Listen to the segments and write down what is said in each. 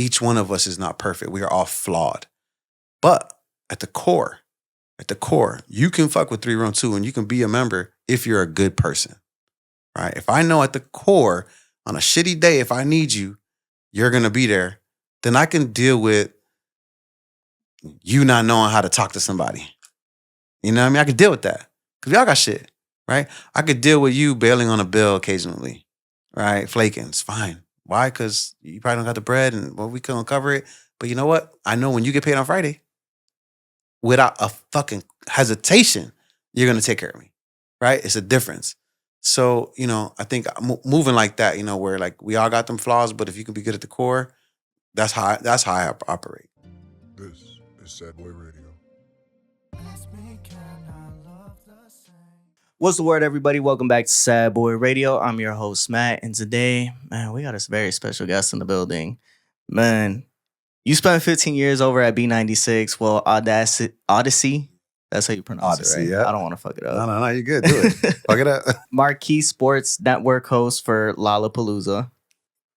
each one of us is not perfect. We are all flawed. But at the core, you can fuck with 3 Room 2 and you can be a member if you're a good person, right? If I know at the core, on a shitty day, if I need you, you're going to be there, then I can deal with you not knowing how to talk to somebody. You know what I mean? I could deal with that because we all got shit, right? I could deal with you bailing on a bill occasionally, right? Flaking, it's fine. Why? Because you probably don't got the bread and well, we couldn't cover it. But you know what? I know when you get paid on Friday, without a fucking hesitation, you're going to take care of me, right? It's a difference. So, I think moving like that, where like we all got them flaws, but if you can be good at the core, that's how I operate. This is Sad Boy Radio. What's the word, everybody? Welcome back to Sad Boy Radio. I'm your host, Matt, and today, man, we got a very special guest in the building. Man, you spent 15 years over at B96, well, Odyssey. That's how you pronounce Odyssey, it, right? yeah. I don't want to fuck it up. No, you're good. Do it. Fuck it up. Marquee Sports Network host for Lollapalooza,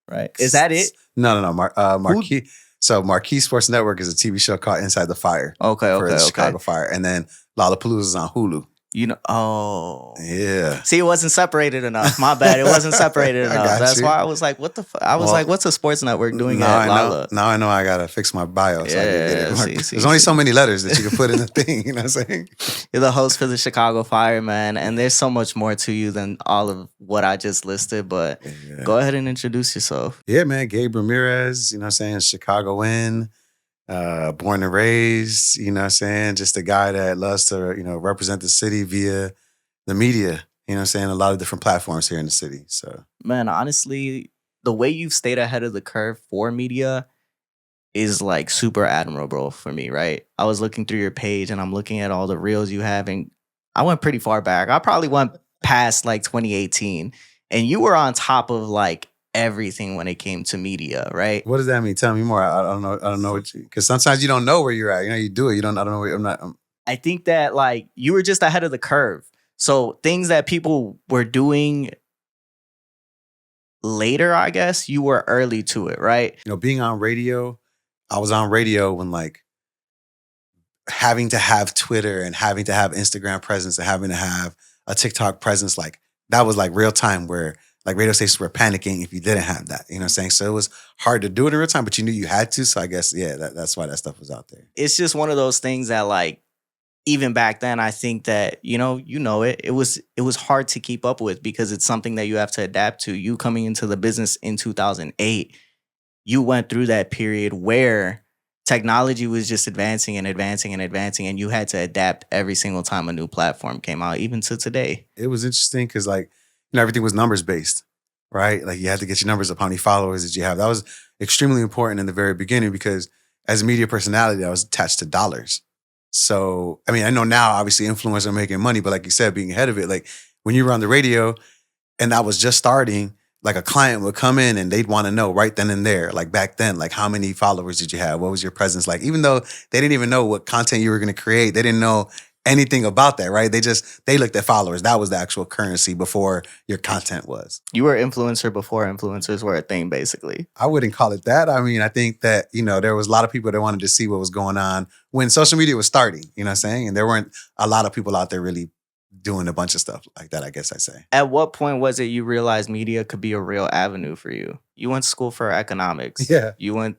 right? Is that it? No. Marquee. So Marquee Sports Network is a TV show called Inside the Fire. Okay. For the Chicago Fire. And then Lollapalooza is on Hulu. Yeah. See, it wasn't separated enough. My bad. It wasn't separated enough. That's why I was like, what the fuck? I was like, what's a sports network doing at Lolla? Now I know I got to fix my bio so I can get it. See, There's only so many letters that you can put in the thing, you know what I'm saying? You're the host for the Chicago Fire, man, and there's so much more to you than all of what I just listed, but go ahead and introduce yourself. Yeah, man, Gabe Ramirez, you know what I'm saying, Chicagoan, born and raised, you know what I'm saying, just a guy that loves to, represent the city via the media, you know what I'm saying, a lot of different platforms here in the city. So, man, honestly, the way you've stayed ahead of the curve for media is like super admirable for me, right? I was looking through your page and I'm looking at all the reels you have, and I went pretty far back. I probably went past like 2018, and you were on top of like everything when it came to media, right? What does that mean? Tell me more. I don't know what you, because sometimes you don't know where you're at. You do it. I don't know where I think that like you were just ahead of the curve. So things that people were doing later, I guess, you were early to it, right? Being on radio, I was on radio when like having to have Twitter and having to have Instagram presence and having to have a TikTok presence, like that was like real time where like radio stations were panicking if you didn't have that, you know what I'm saying? So it was hard to do it in real time, but you knew you had to. So I guess, that's why that stuff was out there. It's just one of those things that like, even back then, I think that, it was hard to keep up with because it's something that you have to adapt to. You coming into the business in 2008, you went through that period where technology was just advancing and advancing and advancing, and you had to adapt every single time a new platform came out, even to today. It was interesting because like, everything was numbers based, right? Like you had to get your numbers up, how many followers did you have? That was extremely important in the very beginning because as a media personality, I was attached to dollars. So, I mean, I know now, obviously, influencers are making money, but like you said, being ahead of it, like when you were on the radio and that was just starting, like a client would come in and they'd want to know right then and there, like back then, like how many followers did you have? What was your presence like? Even though they didn't even know what content you were going to create, they didn't know anything about that, right? They looked at followers. That was the actual currency before your content was. You were influencer before influencers were a thing, basically. I wouldn't call it that. I mean, I think that, there was a lot of people that wanted to see what was going on when social media was starting, you know what I'm saying? And there weren't a lot of people out there really doing a bunch of stuff like that, I guess I say. At what point was it you realized media could be a real avenue for you? You went to school for economics. Yeah. You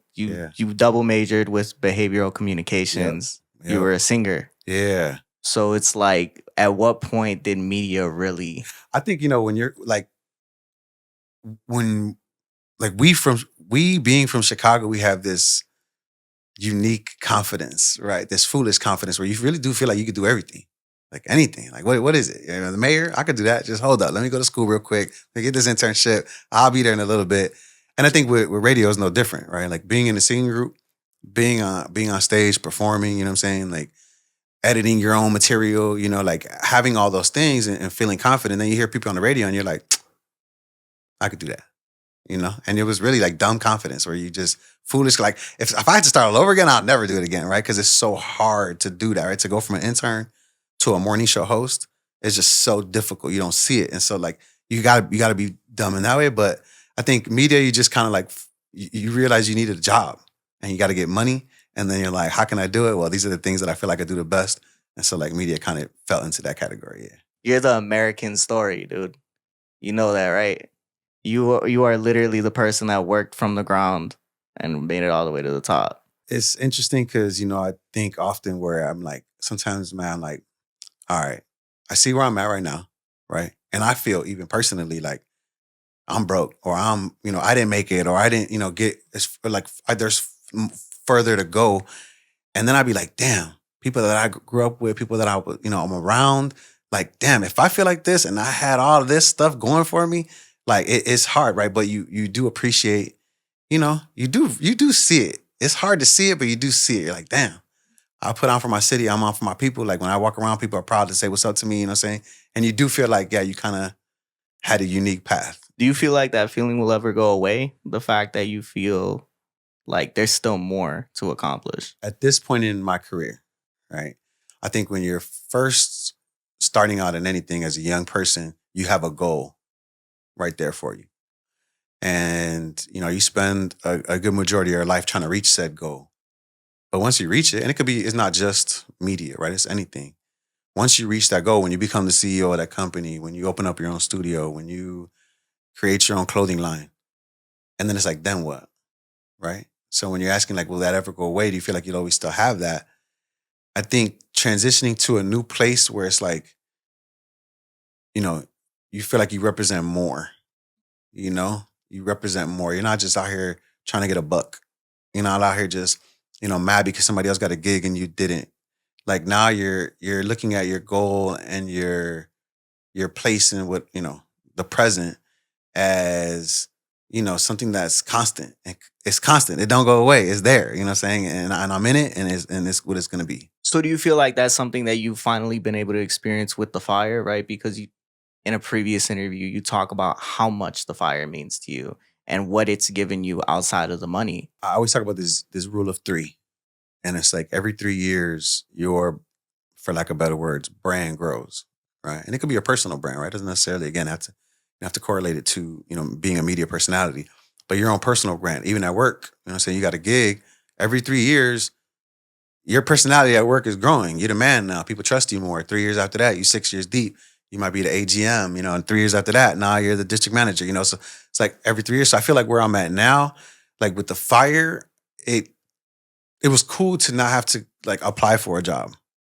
double majored with behavioral communications. Yep. You were a singer. Yeah. So it's like, at what point did media really? I think, when you're like, we being from Chicago, we have this unique confidence, right? This foolish confidence where you really do feel like you could do everything, like anything. Like, what is it? The mayor, I could do that. Just hold up. Let me go to school real quick. Let me get this internship. I'll be there in a little bit. And I think with radio is no different, right? Like being in the singing group, being on stage, performing, you know what I'm saying? Like, editing your own material, like having all those things and feeling confident. Then you hear people on the radio and you're like, I could do that, And it was really like dumb confidence where you just foolish. Like if I had to start all over again, I'd never do it again, right? Because it's so hard to do that, right? To go from an intern to a morning show host is just so difficult. You don't see it. And so like you gotta be dumb in that way. But I think media, you just kind of like you realize you needed a job and you got to get money. And then you're like, how can I do it? Well, these are the things that I feel like I do the best. And so like media kind of fell into that category. Yeah. You're the American story, dude. You know that, right? You are literally the person that worked from the ground and made it all the way to the top. It's interesting because, I think often where I'm like, sometimes, man, I'm like, all right, I see where I'm at right now, right? And I feel even personally like I'm broke or I didn't make it or I didn't, get, there's further to go. And then I'd be like, damn, people that I grew up with, people that I'm around, like, damn, if I feel like this and I had all of this stuff going for me, like it's hard, right? But you do appreciate, you do see it. It's hard to see it, but you do see it. You're like, damn, I put on for my city. I'm on for my people. Like when I walk around, people are proud to say what's up to me, you know what I'm saying? And you do feel like, yeah, you kind of had a unique path. Do you feel like that feeling will ever go away? The fact that you feel like there's still more to accomplish? At this point in my career, right? I think when you're first starting out in anything as a young person, you have a goal right there for you. And, you spend a good majority of your life trying to reach said goal. But once you reach it, and it's not just media, right? It's anything. Once you reach that goal, when you become the CEO of that company, when you open up your own studio, when you create your own clothing line, and then it's like, then what? Right? So when you're asking like, will that ever go away? Do you feel like you'll always still have that? I think transitioning to a new place where it's like, you feel like you represent more, you represent more. You're not just out here trying to get a buck. You're not out here just, mad because somebody else got a gig and you didn't. Like now you're looking at your goal and you're placing what, the present as, something that's constant. And it's constant. It don't go away. It's there. You know what I'm saying? And I'm in it and it's what it's gonna be. So do you feel like that's something that you've finally been able to experience with the fire, right? Because in a previous interview, you talk about how much the fire means to you and what it's given you outside of the money. I always talk about this rule of 3. And it's like every 3 years, your, for lack of better words, brand grows, right? And it could be a personal brand, right? It doesn't necessarily, again, you have to correlate it to, being a media personality. But your own personal brand, even at work, you know what I'm saying? You got a gig, every 3 years, your personality at work is growing. You're the man now. People trust you more. 3 years after that, you 6 years deep. You might be the AGM, and 3 years after that, now you're the district manager, So it's like every 3 years. So I feel like where I'm at now, like with the fire, it was cool to not have to like apply for a job,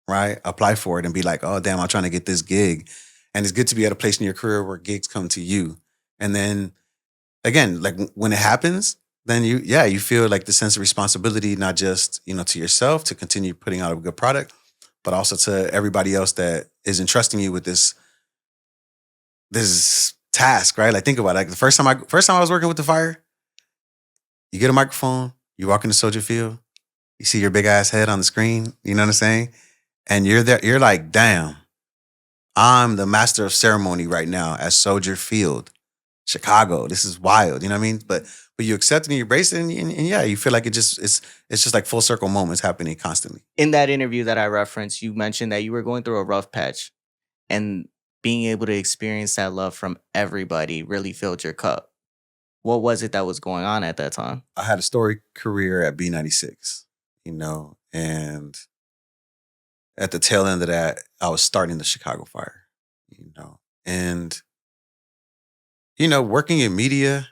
right? Apply for it and be like, oh, damn, I'm trying to get this gig. And it's good to be at a place in your career where gigs come to you. And then again, like when it happens, then you feel like the sense of responsibility, not just, to yourself to continue putting out a good product, but also to everybody else that is entrusting you with this task, right? Like think about it. Like the first time I was working with the fire, you get a microphone, you walk into Soldier Field, you see your big ass head on the screen, you know what I'm saying? And you're there, you're like, damn, I'm the master of ceremony right now at Soldier Field, Chicago. This is wild, you know what I mean? But you accept it and you embrace it, and yeah, you feel like it's just like full circle moments happening constantly. In that interview that I referenced, you mentioned that you were going through a rough patch and being able to experience that love from everybody really filled your cup. What was it that was going on at that time? I had a storied career at B96, and at the tail end of that, I was starting the Chicago Fire, and working in media,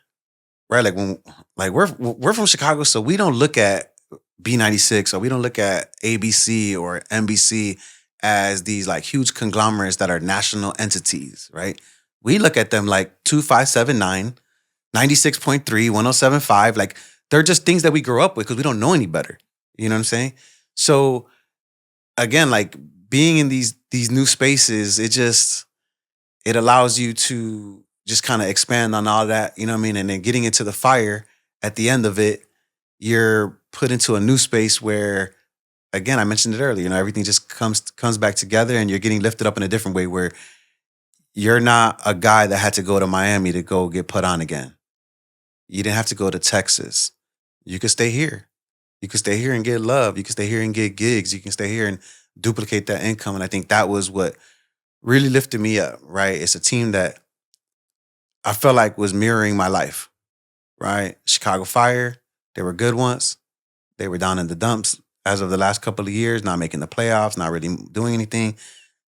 right? Like we're from Chicago, so we don't look at B96 or we don't look at ABC or NBC as these like huge conglomerates that are national entities, right? We look at them like 2579, 96.3, 107.5, like they're just things that we grew up with because we don't know any better. You know what I'm saying? So again, like being in these new spaces, it allows you to just kind of expand on all that, you know what I mean? And then getting into the fire at the end of it, you're put into a new space where, again, I mentioned it earlier, everything just comes back together and you're getting lifted up in a different way where you're not a guy that had to go to Miami to go get put on again. You didn't have to go to Texas. You could stay here. You could stay here and get love. You can stay here and get gigs. You can stay here and duplicate that income. And I think that was what really lifted me up, right? It's a team that I felt like was mirroring my life, right? Chicago Fire, they were good once. They were down in the dumps as of the last couple of years, not making the playoffs, not really doing anything.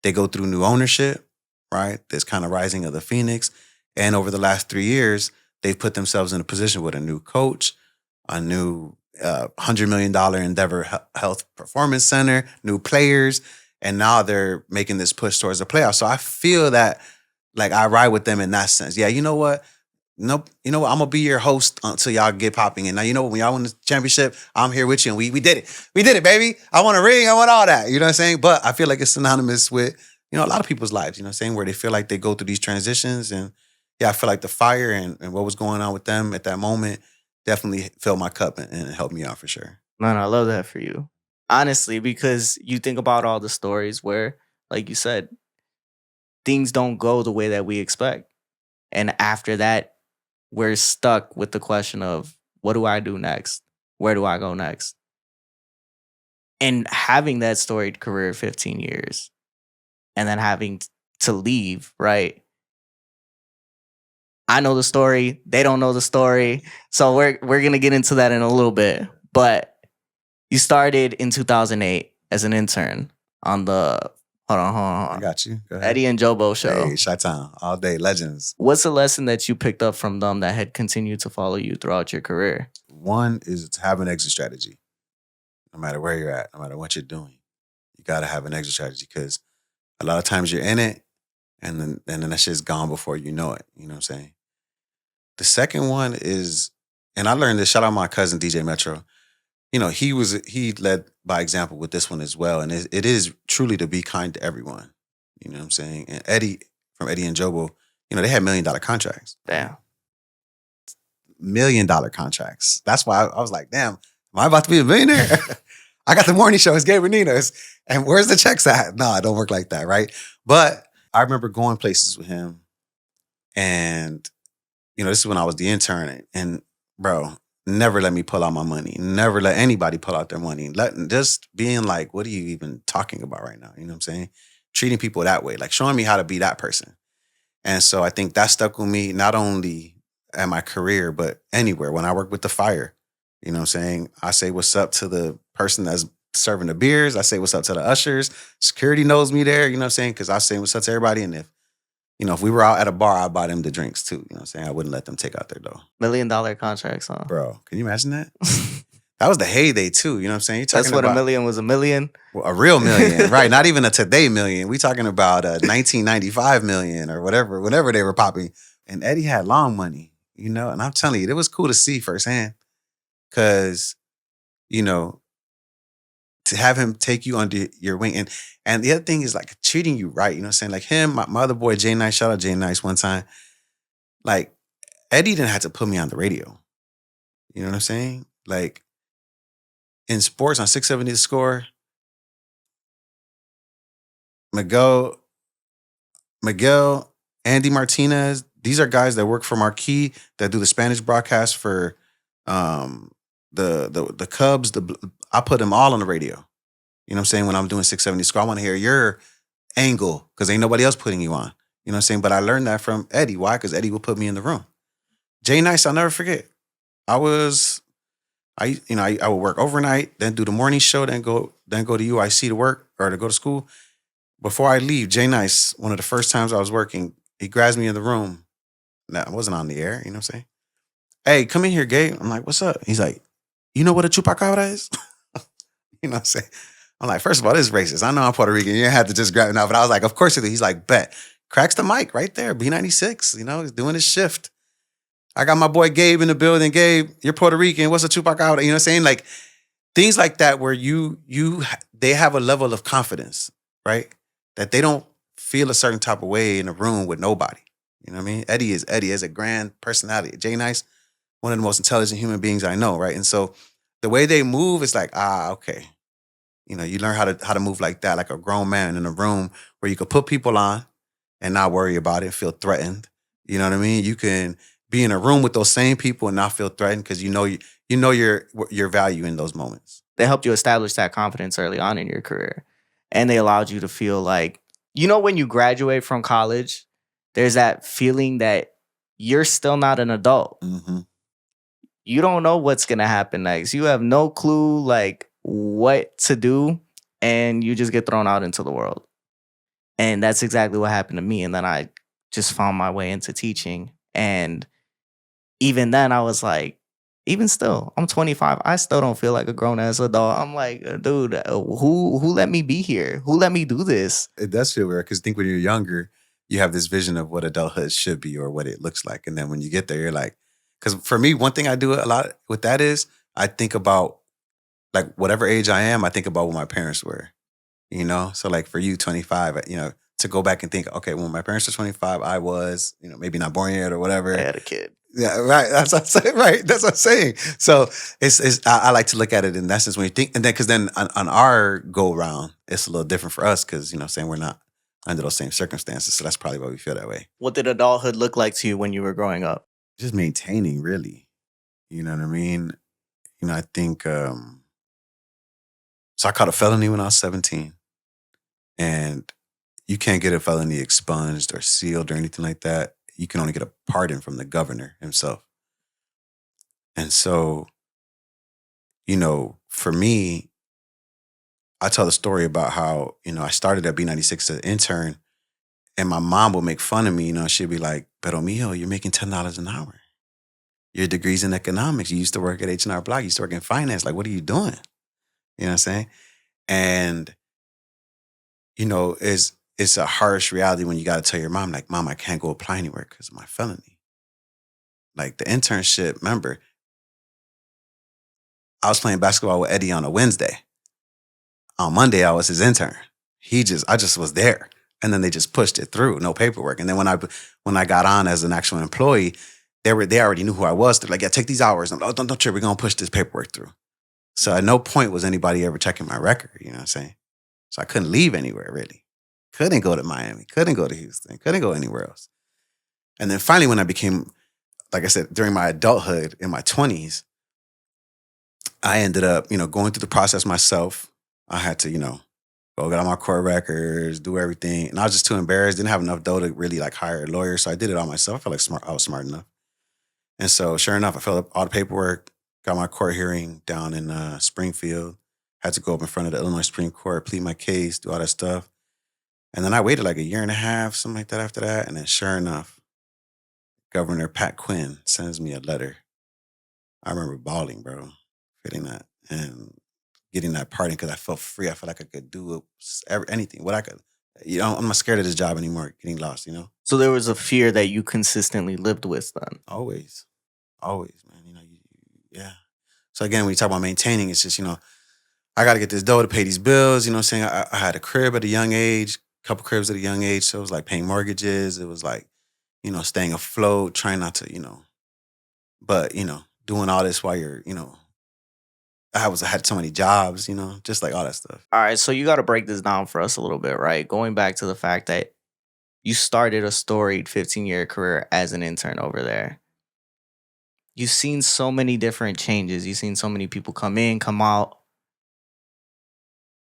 They go through new ownership, right? This kind of rising of the Phoenix. And over the last 3 years, they've put themselves in a position with a new coach, a new $100 million Endeavor Health Performance Center, new players, and now they're making this push towards the playoffs. So I feel that like I ride with them in that sense. Yeah, you know what? Nope. You know what? I'm gonna be your host until y'all get popping. And now you know when y'all win the championship, I'm here with you. And we did it. We did it, baby. I want a ring. I want all that. You know what I'm saying? But I feel like it's synonymous with, a lot of people's lives, you know what I'm saying, where they feel like they go through these transitions. And yeah, I feel like the fire and what was going on with them at that moment definitely filled my cup and helped me out for sure. Man, I love that for you. Honestly, because you think about all the stories where, like you said, things don't go the way that we expect. And after that, we're stuck with the question of what do I do next? Where do I go next? And having that storied career 15 years and then having to leave, right? I know the story. They don't know the story. So we're going to get into that in a little bit. But you started in 2008 as an intern on the, hold on. I got you. Go ahead. Eddie and Jobo show. Hey, Chi-Town, all day, legends. What's a lesson that you picked up from them that had continued to follow you throughout your career? One is to have an exit strategy. No matter where you're at, no matter what you're doing, you got to have an exit strategy because a lot of times you're in it and then that shit's gone before you know it. You know what I'm saying? The second one is, and I learned this, shout out my cousin DJ Metro. He led by example with this one as well. And it is truly to be kind to everyone. You know what I'm saying? And Eddie, from Eddie and Jobo, they had $1 million contracts. Damn. $1 million contracts. That's why I was like, damn, am I about to be a millionaire? I got the morning show. It's Gabe Ramirez. And where's the checks at? No, it don't work like that, right? But I remember going places with him. And, this is when I was the intern. And, bro, never let me pull out my money. Never let anybody pull out their money. Just being like, what are you even talking about right now? You know what I'm saying? Treating people that way. Like showing me how to be that person. And so I think that stuck with me not only at my career, but anywhere. When I work with the fire, you know what I'm saying? I say what's up to the person that's serving the beers. I say what's up to the ushers. Security knows me there, you know what I'm saying? Because I say what's up to everybody. And if we were out at a bar, I'd buy them the drinks too. You know what I'm saying? I wouldn't let them take out their dough. $1 million contracts, huh? Bro, can you imagine that? That was the heyday too. You know what I'm saying? That's what $1 million was. $1 million? Well, a real million, right? Not even a today million. We talking about a 1995 million or whatever, whenever they were popping. And Eddie had long money, and I'm telling you, it was cool to see firsthand. Because, to have him take you under your wing. And the other thing is like treating you right. You know what I'm saying? Like him, my other boy, Jay Nice, shout out Jay Nice one time. Like Eddie didn't have to put me on the radio. You know what I'm saying? Like in sports on 670 The Score, Miguel, Andy Martinez, these are guys that work for Marquee that do the Spanish broadcast for the Cubs. I put them all on the radio. You know what I'm saying? When I'm doing 670 Score, I want to hear your angle because ain't nobody else putting you on. You know what I'm saying? But I learned that from Eddie. Why? Because Eddie would put me in the room. Jay Nice, I'll never forget. I would work overnight, then do the morning show, then go to UIC to work or to go to school. Before I leave, Jay Nice, one of the first times I was working, he grabs me in the room. Now, I wasn't on the air, you know what I'm saying? Hey, come in here, Gabe. I'm like, what's up? He's like, you know what a chupacabra is? You know what I'm saying? I'm like, first of all, this is racist. I know I'm Puerto Rican. You didn't have to just grab it now. But I was like, of course it is. He's like, bet. Cracks the mic right there. B96, he's doing his shift. I got my boy Gabe in the building. Gabe, you're Puerto Rican. What's a chupacabra? You know what I'm saying? Like things like that where they have a level of confidence, right? That they don't feel a certain type of way in a room with nobody. You know what I mean? Eddie is a grand personality. Jay Nice, one of the most intelligent human beings I know, right? And so the way they move is like, okay. You learn how to move like that, like a grown man in a room where you could put people on and not worry about it, feel threatened. You know what I mean? You can be in a room with those same people and not feel threatened because you know your value in those moments. They helped you establish that confidence early on in your career. And they allowed you to feel like, when you graduate from college, there's that feeling that you're still not an adult. Mm-hmm. you don't know what's gonna happen next. You have no clue like what to do, and you just get thrown out into the world. And that's exactly what happened to me. And then I just found my way into teaching. And even then, I was like, even still, I'm 25. I still don't feel like a grown ass adult. I'm like, dude, who let me be here? Who let me do this? It does feel weird because I think when you're younger, you have this vision of what adulthood should be or what it looks like. And then when you get there, you're like, because for me, one thing I do a lot with that is I think about like whatever age I am, I think about what my parents were, you know? So like for you, 25, you know, to go back and think, okay, when my parents were 25, I was, you know, maybe not born yet or whatever. I had a kid. Yeah, right. That's what I'm saying. Right. That's what I'm saying. So I like to look at it in that sense when you think, and then because then on our go round, it's a little different for us because, you know, saying we're not under those same circumstances. So that's probably why we feel that way. What did adulthood look like to you when you were growing up? Just maintaining, really. You know what I mean? You know, I think, so I caught a felony when I was 17. And you can't get a felony expunged or sealed or anything like that. You can only get a pardon from the governor himself. And so, you know, for me, I tell the story about how, you know, I started at B96 as an intern and my mom would make fun of me. You know, she'd be like, pero mijo, you're making $10 an hour. Your degree's in economics. You used to work at H&R Block. You used to work in finance. Like, what are you doing? You know what I'm saying? And, you know, it's a harsh reality when you got to tell your mom, like, Mom, I can't go apply anywhere because of my felony. Like the internship, remember, I was playing basketball with Eddie on a Wednesday. On Monday, I was his intern. I just was there. And then they just pushed it through, no paperwork. And then when I got on as an actual employee, they already knew who I was. They're like, yeah, take these hours. I'm like, oh, don't trip, we're gonna push this paperwork through. So at no point was anybody ever checking my record, you know what I'm saying? So I couldn't leave anywhere really. Couldn't go to Miami, couldn't go to Houston, couldn't go anywhere else. And then finally when I became, like I said, during my adulthood in my 20s, I ended up, you know, going through the process myself. I had to, you know, go get all my court records, do everything. And I was just too embarrassed. Didn't have enough dough to really like hire a lawyer. So I did it all myself. I felt like I was smart enough. And so sure enough, I filled up all the paperwork, got my court hearing down in Springfield. Had to go up in front of the Illinois Supreme Court, plead my case, do all that stuff. And then I waited like a year and a half, something like that after that. And then sure enough, Governor Pat Quinn sends me a letter. I remember bawling, bro, getting that and getting that pardon because I felt free. I felt like I could do anything, what I could. You know, I'm not scared of this job anymore, getting lost, you know? So there was a fear that you consistently lived with then. Always, man. You know, yeah. So again, when you talk about maintaining, it's just, you know, I got to get this dough to pay these bills. You know what I'm saying? I had a crib at a young age, a couple cribs at a young age. So it was like paying mortgages. It was like, you know, staying afloat, trying not to, you know, but, you know, doing all this while you're, you know, I had so many jobs, you know, just like all that stuff. All right, so you got to break this down for us a little bit, right? Going back to the fact that you started a storied 15-year career as an intern over there. You've seen so many different changes. You've seen so many people come in, come out.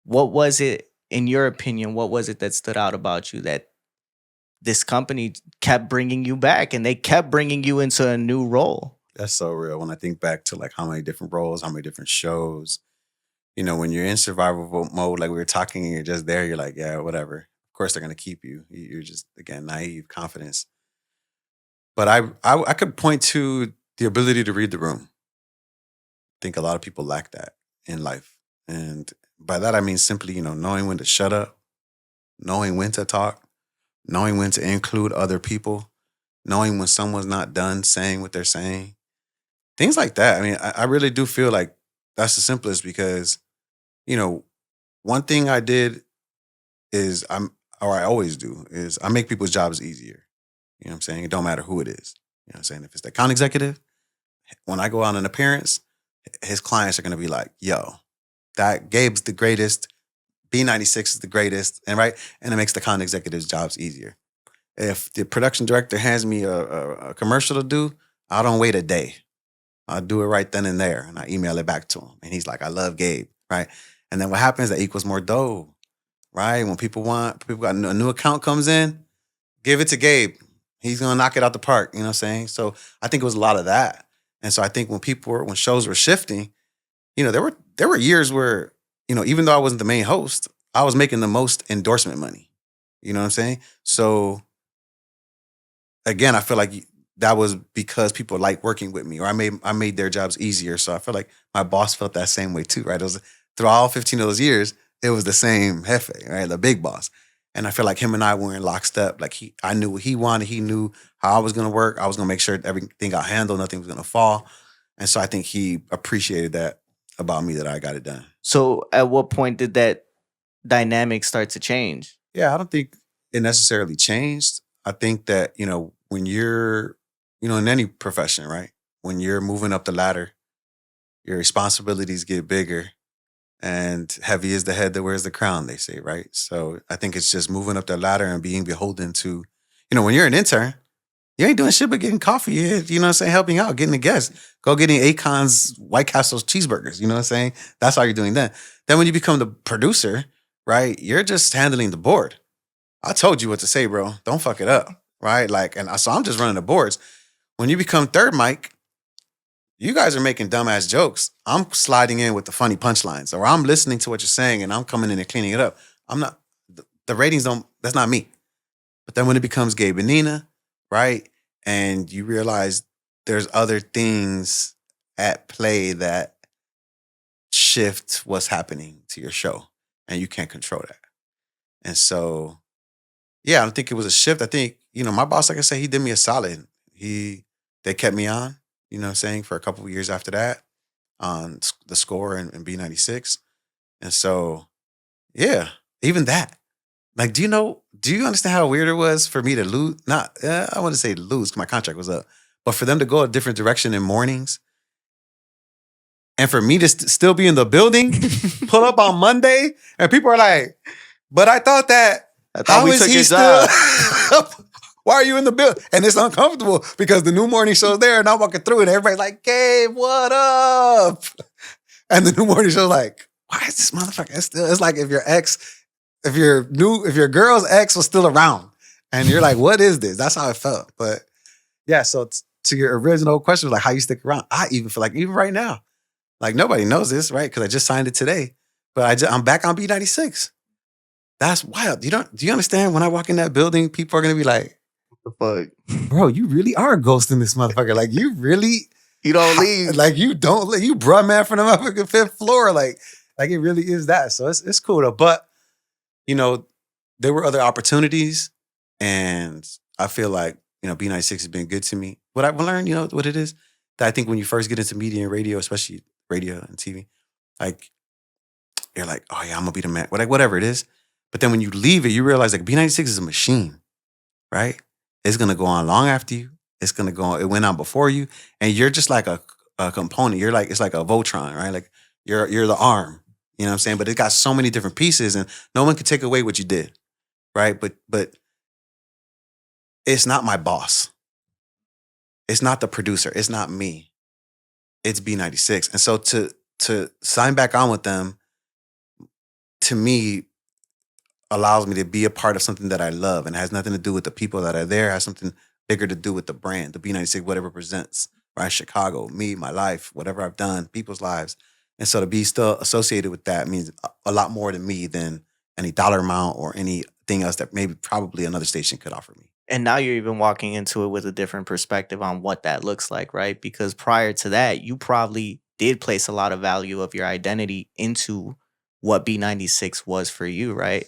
What was it, in your opinion, what was it that stood out about you that this company kept bringing you back and they kept bringing you into a new role? That's so real. When I think back to like how many different roles, how many different shows, you know, when you're in survival mode, like we were talking and you're just there, you're like, yeah, whatever. Of course they're going to keep you. You're just, again, naive confidence. But I could point to the ability to read the room. I think a lot of people lack that in life. And by that, I mean simply, you know, knowing when to shut up, knowing when to talk, knowing when to include other people, knowing when someone's not done saying what they're saying. Things like that. I mean, I really do feel like that's the simplest because, you know, one thing I did is I always do is I make people's jobs easier. You know what I'm saying? It don't matter who it is. You know what I'm saying? If it's the account executive, when I go out on an appearance, his clients are going to be like, yo, that Gabe's the greatest. B96 is the greatest. And right. And it makes the account executive's jobs easier. If the production director hands me a commercial to do, I don't wait a day. I do it right then and there, and I email it back to him. And he's like, I love Gabe, right? And then what happens, that equals more dough, right? When people got a new account comes in, give it to Gabe. He's going to knock it out the park, you know what I'm saying? So I think it was a lot of that. And so I think when shows were shifting, there were years where, even though I wasn't the main host, I was making the most endorsement money. You know what I'm saying? So again, I feel like that was because people like working with me, or I made their jobs easier. So I feel like my boss felt that same way too, right? It was through all 15 of those years, it was the same jefe, right? The big boss. And I feel like him and I were in lockstep. Like I knew what he wanted. He knew how I was gonna work. I was gonna make sure everything got handled, nothing was gonna fall. And so I think he appreciated that about me, that I got it done. So at what point did that dynamic start to change? Yeah, I don't think it necessarily changed. I think that, when you're, in any profession, right? When you're moving up the ladder, your responsibilities get bigger, and heavy is the head that wears the crown, they say, right? So I think it's just moving up the ladder and being beholden to, when you're an intern, you ain't doing shit but getting coffee, you know what I'm saying? Helping out, getting the guests, go getting Akon's White Castle's cheeseburgers, you know what I'm saying? That's how you're doing that. Then when you become the producer, right, you're just handling the board. I told you what to say, bro. Don't fuck it up, right? Like, so I'm just running the boards. When you become third mic, you guys are making dumbass jokes. I'm sliding in with the funny punchlines, or I'm listening to what you're saying and I'm coming in and cleaning it up. I'm not, the ratings don't, that's not me. But then when it becomes Gabe and Nina, right? And you realize there's other things at play that shift what's happening to your show, and you can't control that. And so, yeah, I don't think it was a shift. I think, my boss, like I said, he did me a solid. They kept me on, you know what I'm saying, for a couple of years after that on the score and B96. And so, yeah, even that. Like, do you understand how weird it was for me to lose? I wouldn't say lose because my contract was up, but for them to go a different direction in mornings, and for me to still be in the building, pull up on Monday, and people are like, but I thought how we is took he your still? job. Why are you in the building? And it's uncomfortable because the new morning show's there and I'm walking through and everybody's like, Gabe, what up? And the new morning show's like, why is this motherfucker still? It's like if your girl's ex was still around and you're like, what is this? That's how it felt. But yeah, so to your original question, like how you stick around, I even feel like even right now, like nobody knows this, right? Because I just signed it today, but I'm back on B96. That's wild. Do you understand when I walk in that building, people are going to be like, The fuck? bro, you really are a ghost in this motherfucker. Like you really, You don't leave. like you don't leave. You brought man from the motherfucking fifth floor. Like it really is that. So it's cool though. But, there were other opportunities, and I feel like, B96 has been good to me. What I've learned, what it is, that I think when you first get into media and radio, especially radio and TV, like you're like, oh yeah, I'm gonna be the man, whatever it is. But then when you leave it, you realize like B96 is a machine, right? It's gonna go on long after you. It's gonna go on, it went on before you, and you're just like a component. You're like, it's like a Voltron, right? Like you're the arm. You know what I'm saying? But it got so many different pieces, and no one can take away what you did, right? But it's not my boss. It's not the producer. It's not me. It's B96. And so to sign back on with them, to me, allows me to be a part of something that I love, and has nothing to do with the people that are there. It has something bigger to do with the brand, the B96, what it represents, right? Chicago, me, my life, whatever I've done, people's lives. And so to be still associated with that means a lot more to me than any dollar amount or anything else that maybe probably another station could offer me. And now you're even walking into it with a different perspective on what that looks like, right? Because prior to that, you probably did place a lot of value of your identity into what B96 was for you, right?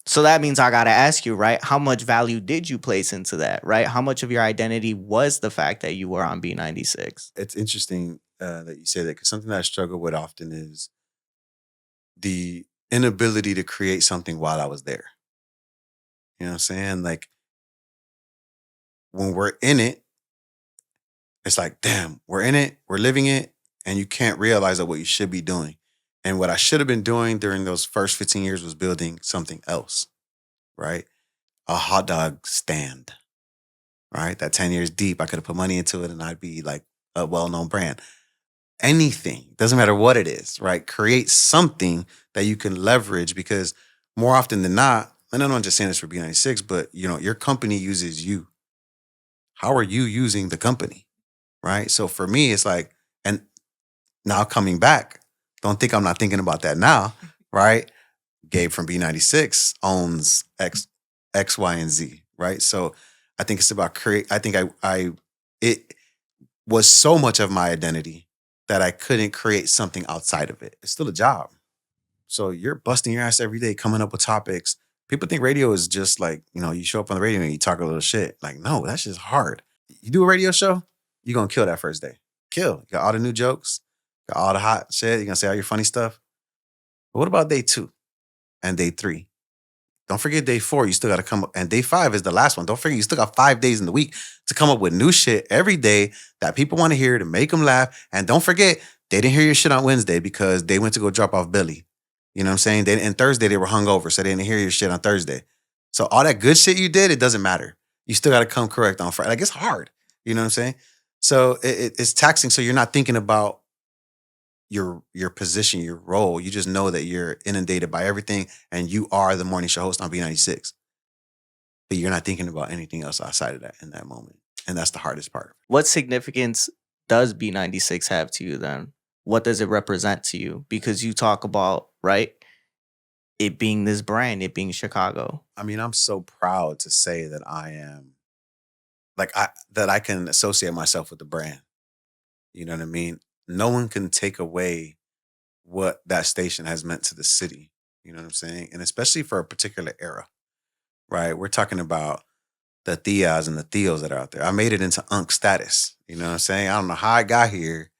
So that means I got to ask you, right? How much value did you place into that, right? How much of your identity was the fact that you were on B96? It's interesting that you say that, because something that I struggle with often is the inability to create something while I was there. You know what I'm saying? Like when we're in it, it's like, damn, we're in it, we're living it, and you can't realize that what you should be doing. And what I should have been doing during those first 15 years was building something else, right? A hot dog stand, right? That 10 years deep, I could have put money into it and I'd be like a well-known brand. Anything, doesn't matter what it is, right? Create something that you can leverage, because more often than not, and I'm not just saying this for B96, but your company uses you. How are you using the company, right? So for me, it's like, and now coming back, don't think I'm not thinking about that now, right? Gabe from B96 owns X, Y, and Z, right? So I think it's about create. I think it was so much of my identity that I couldn't create something outside of it. It's still a job. So you're busting your ass every day coming up with topics. People think radio is just like, you show up on the radio and you talk a little shit. Like, no, that's just hard. You do a radio show, you're going to kill that first day. Kill. You got all the new jokes, got all the hot shit. You're going to say all your funny stuff. But what about day 2 and day 3? Don't forget day 4, you still got to come up. And day 5 is the last one. Don't forget, you still got 5 days in the week to come up with new shit every day that people want to hear to make them laugh. And don't forget, they didn't hear your shit on Wednesday because they went to go drop off Billy. You know what I'm saying? And Thursday, they were hungover, so they didn't hear your shit on Thursday. So all that good shit you did, it doesn't matter. You still got to come correct on Friday. Like, it's hard. You know what I'm saying? So it's taxing. So you're not thinking about your position, your role. You just know that you're inundated by everything, and you are the morning show host on B96. But you're not thinking about anything else outside of that in that moment. And that's the hardest part. What significance does B96 have to you then? What does it represent to you? Because you talk about, right, it being this brand, it being Chicago. I mean, I'm so proud to say that I am, that I can associate myself with the brand. You know what I mean? No one can take away what that station has meant to the city. You know what I'm saying? And especially for a particular era, right? We're talking about the Theas and the Theos that are out there. I made it into Unc status. You know what I'm saying? I don't know how I got here.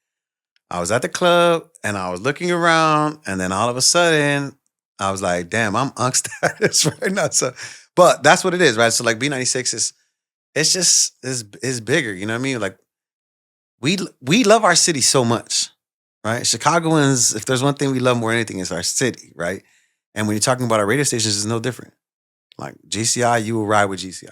I was at the club and I was looking around, and then all of a sudden I was like, damn, I'm Unc status right now. So, but that's what it is, right? So like B96 is bigger. You know what I mean? Like we love our city so much, right? Chicagoans, if there's one thing we love more than anything, it's our city, right? And when you're talking about our radio stations, it's no different. Like GCI, you will ride with GCI.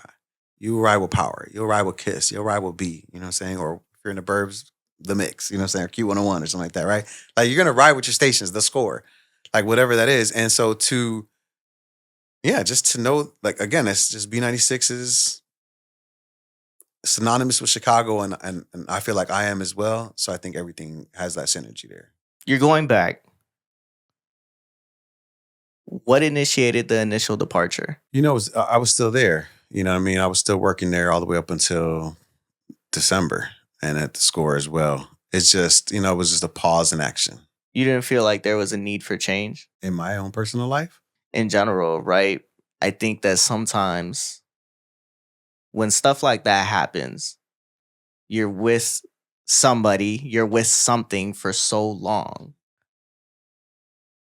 You will ride with Power. You'll ride with Kiss. You'll ride with B, you know what I'm saying? Or if you're in the burbs, the Mix, you know what I'm saying? Or Q101 or something like that, right? Like you're going to ride with your stations, the score, like whatever that is. And so just to know, like, again, it's just B96 is synonymous with Chicago, and I feel like I am as well. So I think everything has that synergy there. You're going back. What initiated the initial departure? I was still there. You know what I mean? I was still working there all the way up until December, and at the score as well. It's just, it was just a pause in action. You didn't feel like there was a need for change? In my own personal life? In general, right? I think that sometimes when stuff like that happens, you're with somebody, you're with something for so long.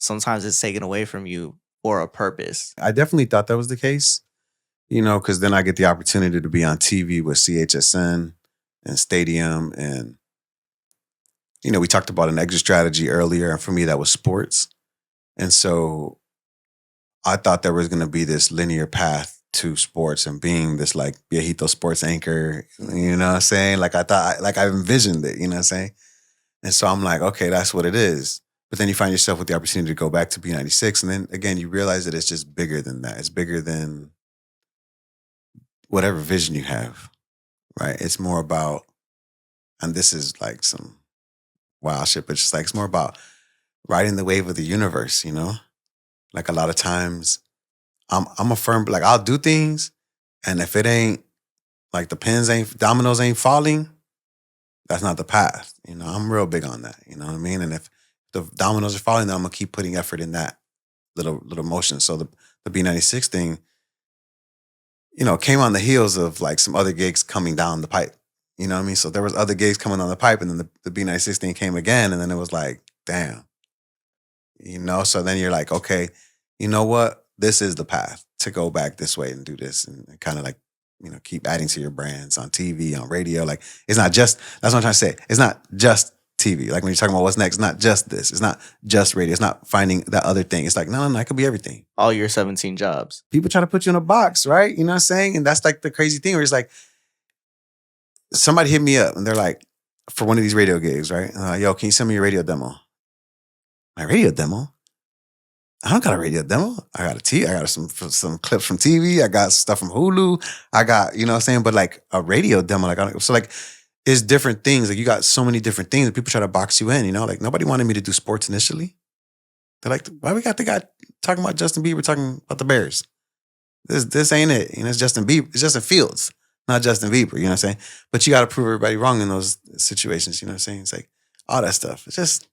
Sometimes it's taken away from you for a purpose. I definitely thought that was the case, because then I get the opportunity to be on TV with CHSN and Stadium. And, we talked about an exit strategy earlier. And for me, that was sports. And so I thought there was going to be this linear path to sports and being this like viejito sports anchor, you know what I'm saying? Like I envisioned it, you know what I'm saying? And so I'm like, okay, that's what it is. But then you find yourself with the opportunity to go back to B96. And then again, you realize that it's just bigger than that. It's bigger than whatever vision you have, right? It's more about, and this is like some wild shit, but it's just like, it's more about riding the wave of the universe, Like a lot of times I'm a firm, like I'll do things, and if it ain't, like the dominoes ain't falling, that's not the path. I'm real big on that, you know what I mean? And if the dominoes are falling, then I'm gonna keep putting effort in that little motion. So the B96 thing, came on the heels of like some other gigs coming down the pipe. You know what I mean? So there was other gigs coming down the pipe, and then the B96 thing came again, and then it was like, damn. So then you're like, okay, you know what? This is the path to go back this way and do this, and kind of like, keep adding to your brands on TV, on radio. Like, it's not just, that's what I'm trying to say. It's not just TV. Like when you're talking about what's next, it's not just this. It's not just radio. It's not finding that other thing. It's like, no, it could be everything. All your 17 jobs. People try to put you in a box, right? You know what I'm saying? And that's like the crazy thing where it's like, somebody hit me up and they're like, for one of these radio gigs, right? Yo, can you send me your radio demo? My radio demo? I don't got a radio demo. I got some clips from TV. I got stuff from Hulu. I got, you know what I'm saying? But like a radio demo, so like, it's different things. Like you got so many different things that people try to box you in, you know? Like nobody wanted me to do sports initially. They're like, why we got the guy talking about Justin Bieber talking about the Bears? This ain't it. You know, it's Justin Bieber. It's Justin Fields, not Justin Bieber. You know what I'm saying? But you got to prove everybody wrong in those situations. You know what I'm saying? It's like all that stuff. It's just,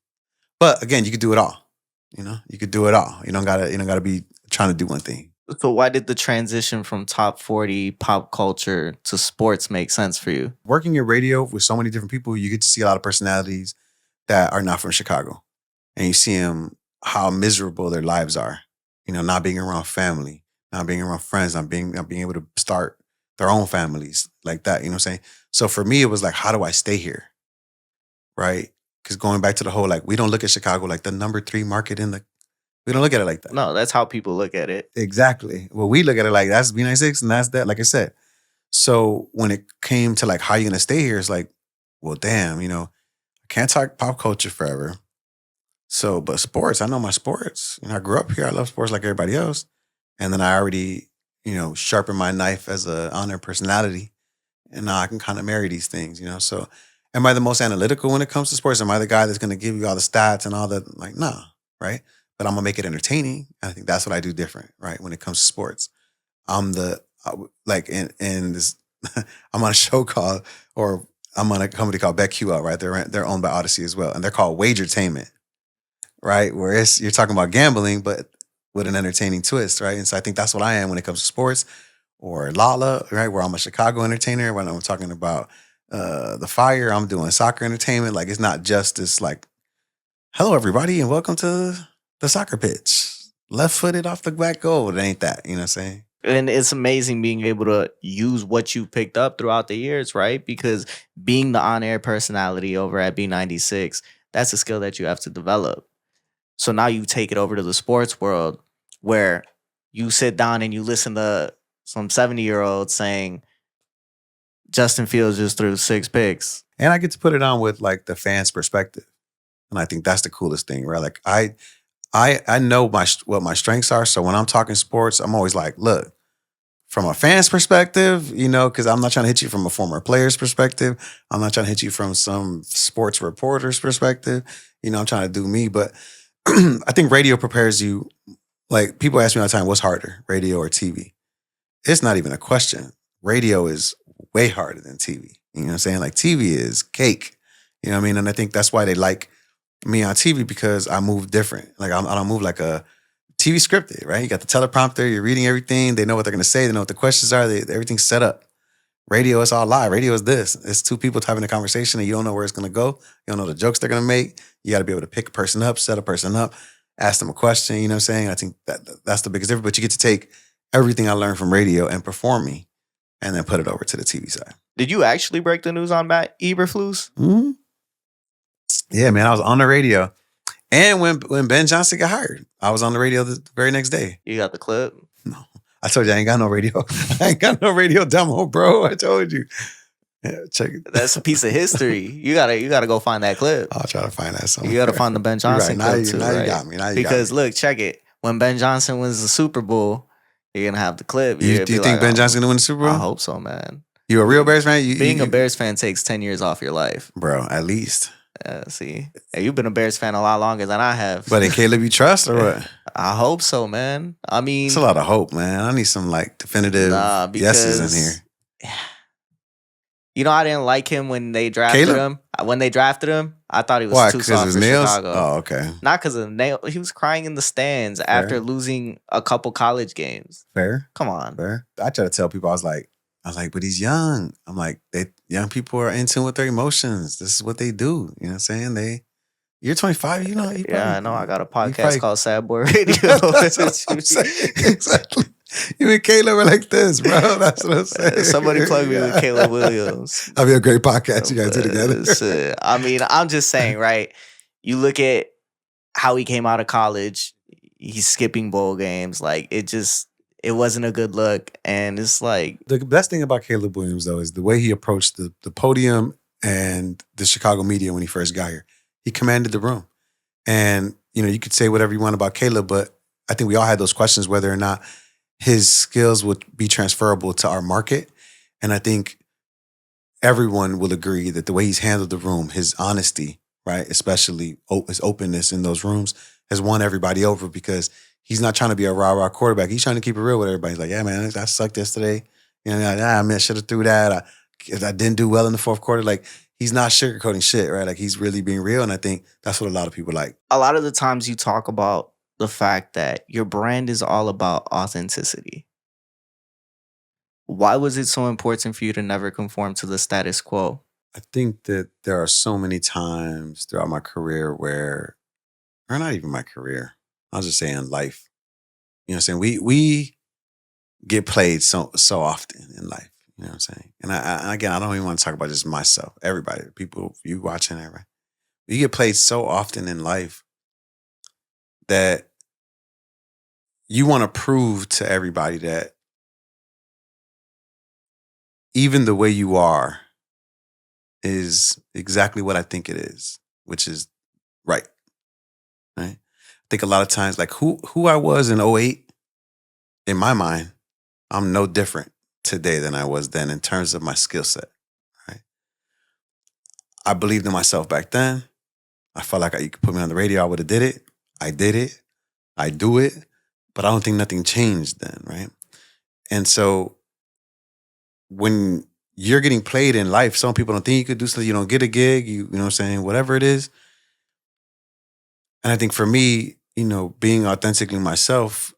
but again, you could do it all. You know, you could do it all. You don't gotta be trying to do one thing. So why did the transition from top 40 pop culture to sports make sense for you? Working in radio with so many different people, you get to see a lot of personalities that are not from Chicago, and you see them how miserable their lives are. You know, not being around family, not being around friends, not being able to start their own families like that. You know what I'm saying? So for me, it was like, how do I stay here? Right? Because going back to the whole, like, we don't look at Chicago like the number 3 market in the, we don't look at it like that. No, that's how people look at it. Exactly. Well, we look at it like that's B96 and that's that, like I said. So when it came to like, how you going to stay here? It's like, well, damn, you know, I can't talk pop culture forever. So, but sports, I know my sports. You know, I grew up here. I love sports like everybody else. And then I already, you know, sharpened my knife as an honor personality. And now I can kind of marry these things, you know. So am I the most analytical when it comes to sports? Am I the guy that's going to give you all the stats and all that? Like, no, right? But I'm going to make it entertaining. I think that's what I do different, right? When it comes to sports. I'm like, in this, I'm on a show called, or I'm on a company called BetQL, right? They're owned by Odyssey as well. And they're called Wagertainment, right? Where you're talking about gambling, but with an entertaining twist, right? And so I think that's what I am when it comes to sports. Or Lala, right? Where I'm a Chicago entertainer. When I'm talking about the Fire, I'm doing soccer entertainment. Like, it's not just this like, hello everybody and welcome to the soccer pitch. Left footed off the back goal. It ain't that, you know what I'm saying? And it's amazing being able to use what you picked up throughout the years, right? Because being the on-air personality over at B96, that's a skill that you have to develop. So now you take it over to the sports world where you sit down and you listen to some 70-year-olds saying Justin Fields just threw 6 picks. And I get to put it on with like the fans' perspective. And I think that's the coolest thing, right? Like I know what my strengths are. So when I'm talking sports, I'm always like, look, from a fan's perspective, you know, because I'm not trying to hit you from a former player's perspective. I'm not trying to hit you from some sports reporter's perspective. You know, I'm trying to do me. But I think radio prepares you. Like, people ask me all the time, what's harder, radio or TV? It's not even a question. Radio is way harder than TV. You know what I'm saying? Like, TV is cake. You know what I mean? And I think that's why they like me on TV, because I move different. Like, I don't move like a TV scripted, right? You got the teleprompter, you're reading everything. They know what they're going to say. They know what the questions are. Everything's set up. Radio, it's all live. Radio is this. It's 2 people having a conversation and you don't know where it's going to go. You don't know the jokes they're going to make. You got to be able to pick a person up, set a person up, ask them a question. You know what I'm saying? I think that's the biggest difference. But you get to take everything I learned from radio and perform me and then put it over to the TV side. Did you actually break the news on Matt Eberflus? Mm-hmm. Yeah, man, I was on the radio. And when Ben Johnson got hired, I was on the radio the very next day. You got the clip? No. I told you I ain't got no radio. I ain't got no radio demo, bro. I told you. Yeah, check it. That's a piece of history. You gotta go find that clip. I'll try to find that somewhere. You gotta find the Ben Johnson right. clip too, now right? You got me. Because look, check it. When Ben Johnson wins the Super Bowl, you're gonna have the clip. Do you think Ben Johnson gonna win the Super Bowl? I hope so, man. You a real Bears fan? Being a Bears fan takes 10 years off your life. Bro, at least. See, hey, you've been a Bears fan a lot longer than I have. But in Caleb, you trust or what? I hope so, man. I mean, it's a lot of hope, man. I need some like definitive yeses in here. You know, I didn't like him when they drafted him. When they drafted him, I thought he was too soft for nails? Chicago. Oh, okay. Not because of the nail. He was crying in the stands after losing a couple college games. Fair. Come on. Fair. I try to tell people, I was like, but he's young. I'm like, young people are in tune with their emotions. This is what they do. You know what I'm saying? You're 25, you know. I know. I got a podcast called Sad Boy Radio. Exactly. You and Caleb are like this, bro. That's what I'm saying. Somebody plug me with Caleb Williams. That'll be a great podcast you guys do together. I mean, I'm just saying, right? You look at how he came out of college. He's skipping bowl games. Like, it wasn't a good look. And it's like, the best thing about Caleb Williams, though, is the way he approached the podium and the Chicago media when he first got here. He commanded the room. And, you know, you could say whatever you want about Caleb, but I think we all had those questions whether or not his skills would be transferable to our market. And I think everyone will agree that the way he's handled the room, his honesty, right, especially his openness in those rooms, has won everybody over because he's not trying to be a rah-rah quarterback. He's trying to keep it real with everybody. He's like, yeah, man, I sucked yesterday. You know, I mean, I should have threw that. I didn't do well in the fourth quarter. Like, he's not sugarcoating shit, right? Like, he's really being real. And I think that's what a lot of people like. A lot of the times you talk about the fact that your brand is all about authenticity. Why was it so important for you to never conform to the status quo? I think that there are so many times throughout my career where, or not even my career, I'll just say in life, you know what I'm saying? We get played so often in life, you know what I'm saying? And again, I don't even want to talk about just myself, everybody, people, you watching, everybody. You get played so often in life that you want to prove to everybody that even the way you are is exactly what I think it is, which is right. Right. I think a lot of times, like who I was in '08, in my mind, I'm no different today than I was then in terms of my skill set. Right. I believed in myself back then. I felt like you could put me on the radio, I would have did it. I did it. I do it. But I don't think nothing changed then, right? And so when you're getting played in life, some people don't think you could do something, you don't get a gig, you know what I'm saying, whatever it is. And I think for me, you know, being authentically myself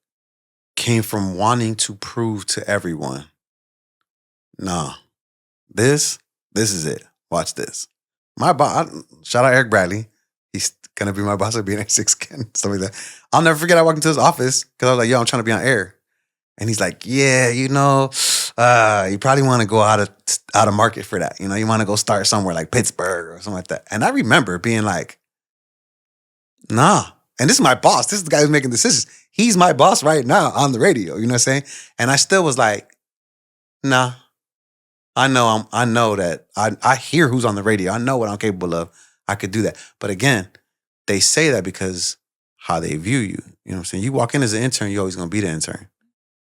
came from wanting to prove to everyone, nah, this is it. Watch this. My boss, shout out Eric Bradley. He's gonna be my boss at B96 again, stuff like that. I'll never forget I walked into his office because I was like, yo, I'm trying to be on air. And he's like, yeah, you know, you probably want to go out of market for that. You know, you want to go start somewhere like Pittsburgh or something like that. And I remember being like, nah. And this is my boss. This is the guy who's making decisions. He's my boss right now on the radio. You know what I'm saying? And I still was like, nah. I know that I hear who's on the radio. I know what I'm capable of. I could do that. But again, they say that because how they view you. You know what I'm saying? You walk in as an intern, you're always gonna be the intern.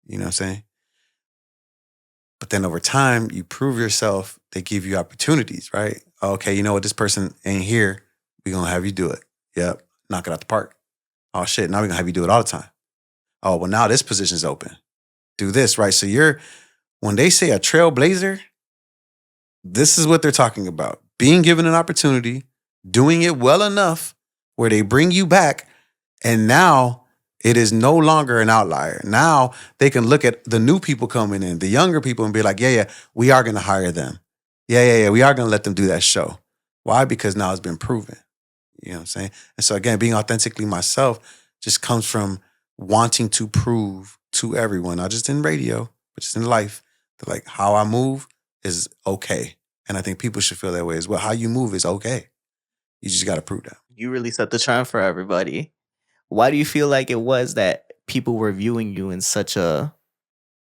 You know what I'm saying? But then over time, you prove yourself, they give you opportunities, right? Okay, you know what? This person ain't here. We're going to have you do it. Yep. Knock it out the park. Oh, shit. Now we're going to have you do it all the time. Oh, well, now this position's open. Do this, right? So when they say a trailblazer, this is what they're talking about. Being given an opportunity, doing it well enough where they bring you back, and now it is no longer an outlier. Now they can look at the new people coming in, the younger people, and be like, yeah, we are going to hire them. Yeah, we are going to let them do that show. Why? Because now it's been proven. You know what I'm saying? And so again, being authentically myself just comes from wanting to prove to everyone, not just in radio, but just in life, that like how I move is okay. And I think people should feel that way as well. How you move is okay. You just got to prove that. You really set the trend for everybody. Why do you feel like it was that people were viewing you in such a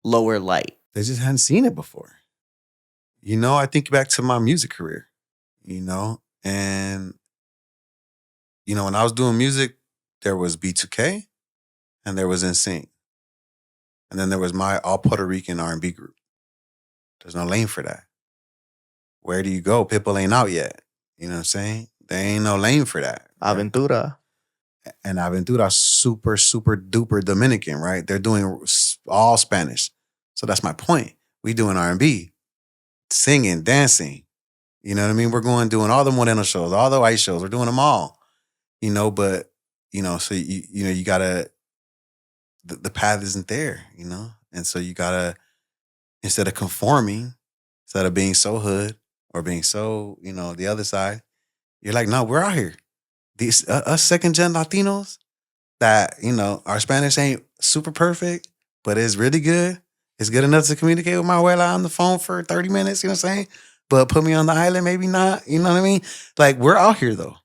lower light? They just hadn't seen it before. You know, I think back to my music career, you know, and, you know, when I was doing music, there was B2K and there was NSYNC. And then there was my all Puerto Rican R&B group. There's no lane for that. Where do you go? Pitbull ain't out yet. You know what I'm saying? There ain't no lane for that. Right? Aventura. And Aventura super, super duper Dominican, right? They're doing all Spanish. So that's my point. We doing R&B, singing, dancing. You know what I mean? We're doing all the Moreno shows, all the white shows. We're doing them all. You know, but, you know, so, you know, you got to, the path isn't there, you know? And so you got to, instead of conforming, instead of being so hood or being so, you know, the other side, you're like, no, we're out here. These us second-gen Latinos that, you know, our Spanish ain't super perfect, but it's really good. It's good enough to communicate with my abuela on the phone for 30 minutes, you know what I'm saying? But put me on the island, maybe not, you know what I mean? Like, we're out here, though.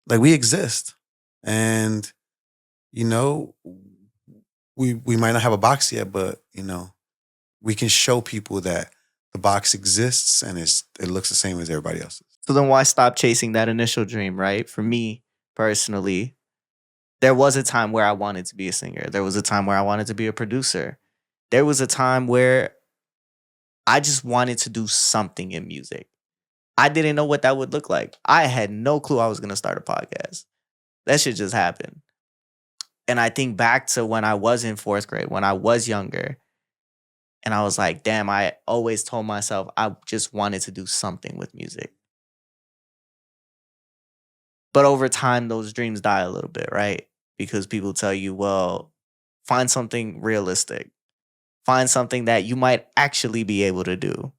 Like, we exist. And, you know, we might not have a box yet, but, you know, we can show people that the box exists and it looks the same as everybody else's. So then why stop chasing that initial dream, right? For me, personally, there was a time where I wanted to be a singer. There was a time where I wanted to be a producer. There was a time where I just wanted to do something in music. I didn't know what that would look like. I had no clue I was going to start a podcast. That shit just happened. And I think back to when I was in 4th grade, when I was younger, and I was like, damn, I always told myself I just wanted to do something with music. But over time, those dreams die a little bit, right? Because people tell you, well, find something realistic. Find something that you might actually be able to do.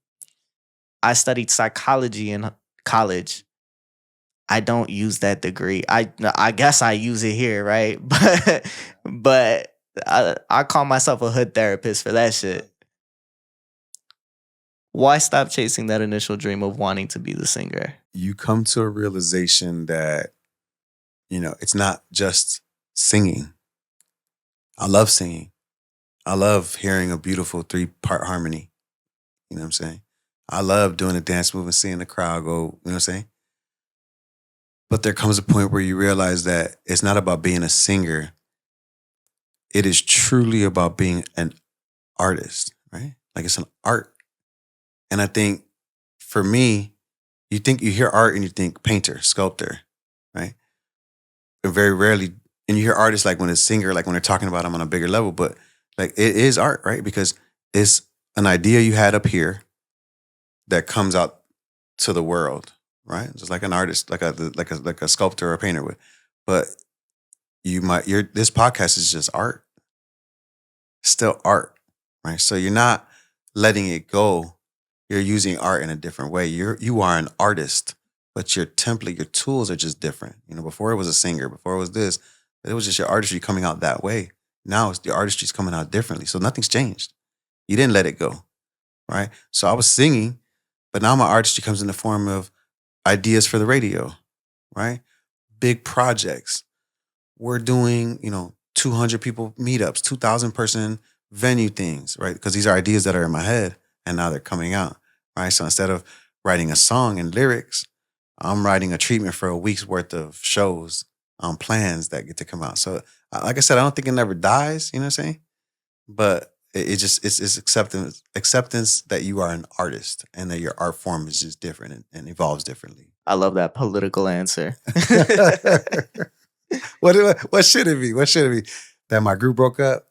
I studied psychology in college. I don't use that degree. I guess I use it here, right? But I call myself a hood therapist for that shit. Why stop chasing that initial dream of wanting to be the singer? You come to a realization that, it's not just singing. I love singing. I love hearing a beautiful 3-part harmony. You know what I'm saying? I love doing a dance move and seeing the crowd go, you know what I'm saying? But there comes a point where you realize that it's not about being a singer. It is truly about being an artist, right? Like it's an art. And I think for me, you hear art and you think painter, sculptor, right? And very rarely, and you hear artists like when it's singer, like when they're talking about them on a bigger level, but like it is art, right? Because it's an idea you had up here that comes out to the world, right? Just like an artist, like a sculptor or a painter would. But this podcast is just art. Still art, right? So you're not letting it go. You're using art in a different way. You are an artist, but your template, your tools are just different. Before it was a singer, before it was this, it was just your artistry coming out that way. Now it's the artistry's coming out differently. So nothing's changed. You didn't let it go, right? So I was singing, but now my artistry comes in the form of ideas for the radio, right? Big projects. We're doing, 200 people meetups, 2,000 person venue things, right? Because these are ideas that are in my head and now they're coming out, right? So instead of writing a song and lyrics, I'm writing a treatment for a week's worth of shows on plans that get to come out. So like I said, I don't think it never dies, you know what I'm saying? But it's acceptance that you are an artist and that your art form is just different and evolves differently. I love that political answer. What should it be? What should it be? That my group broke up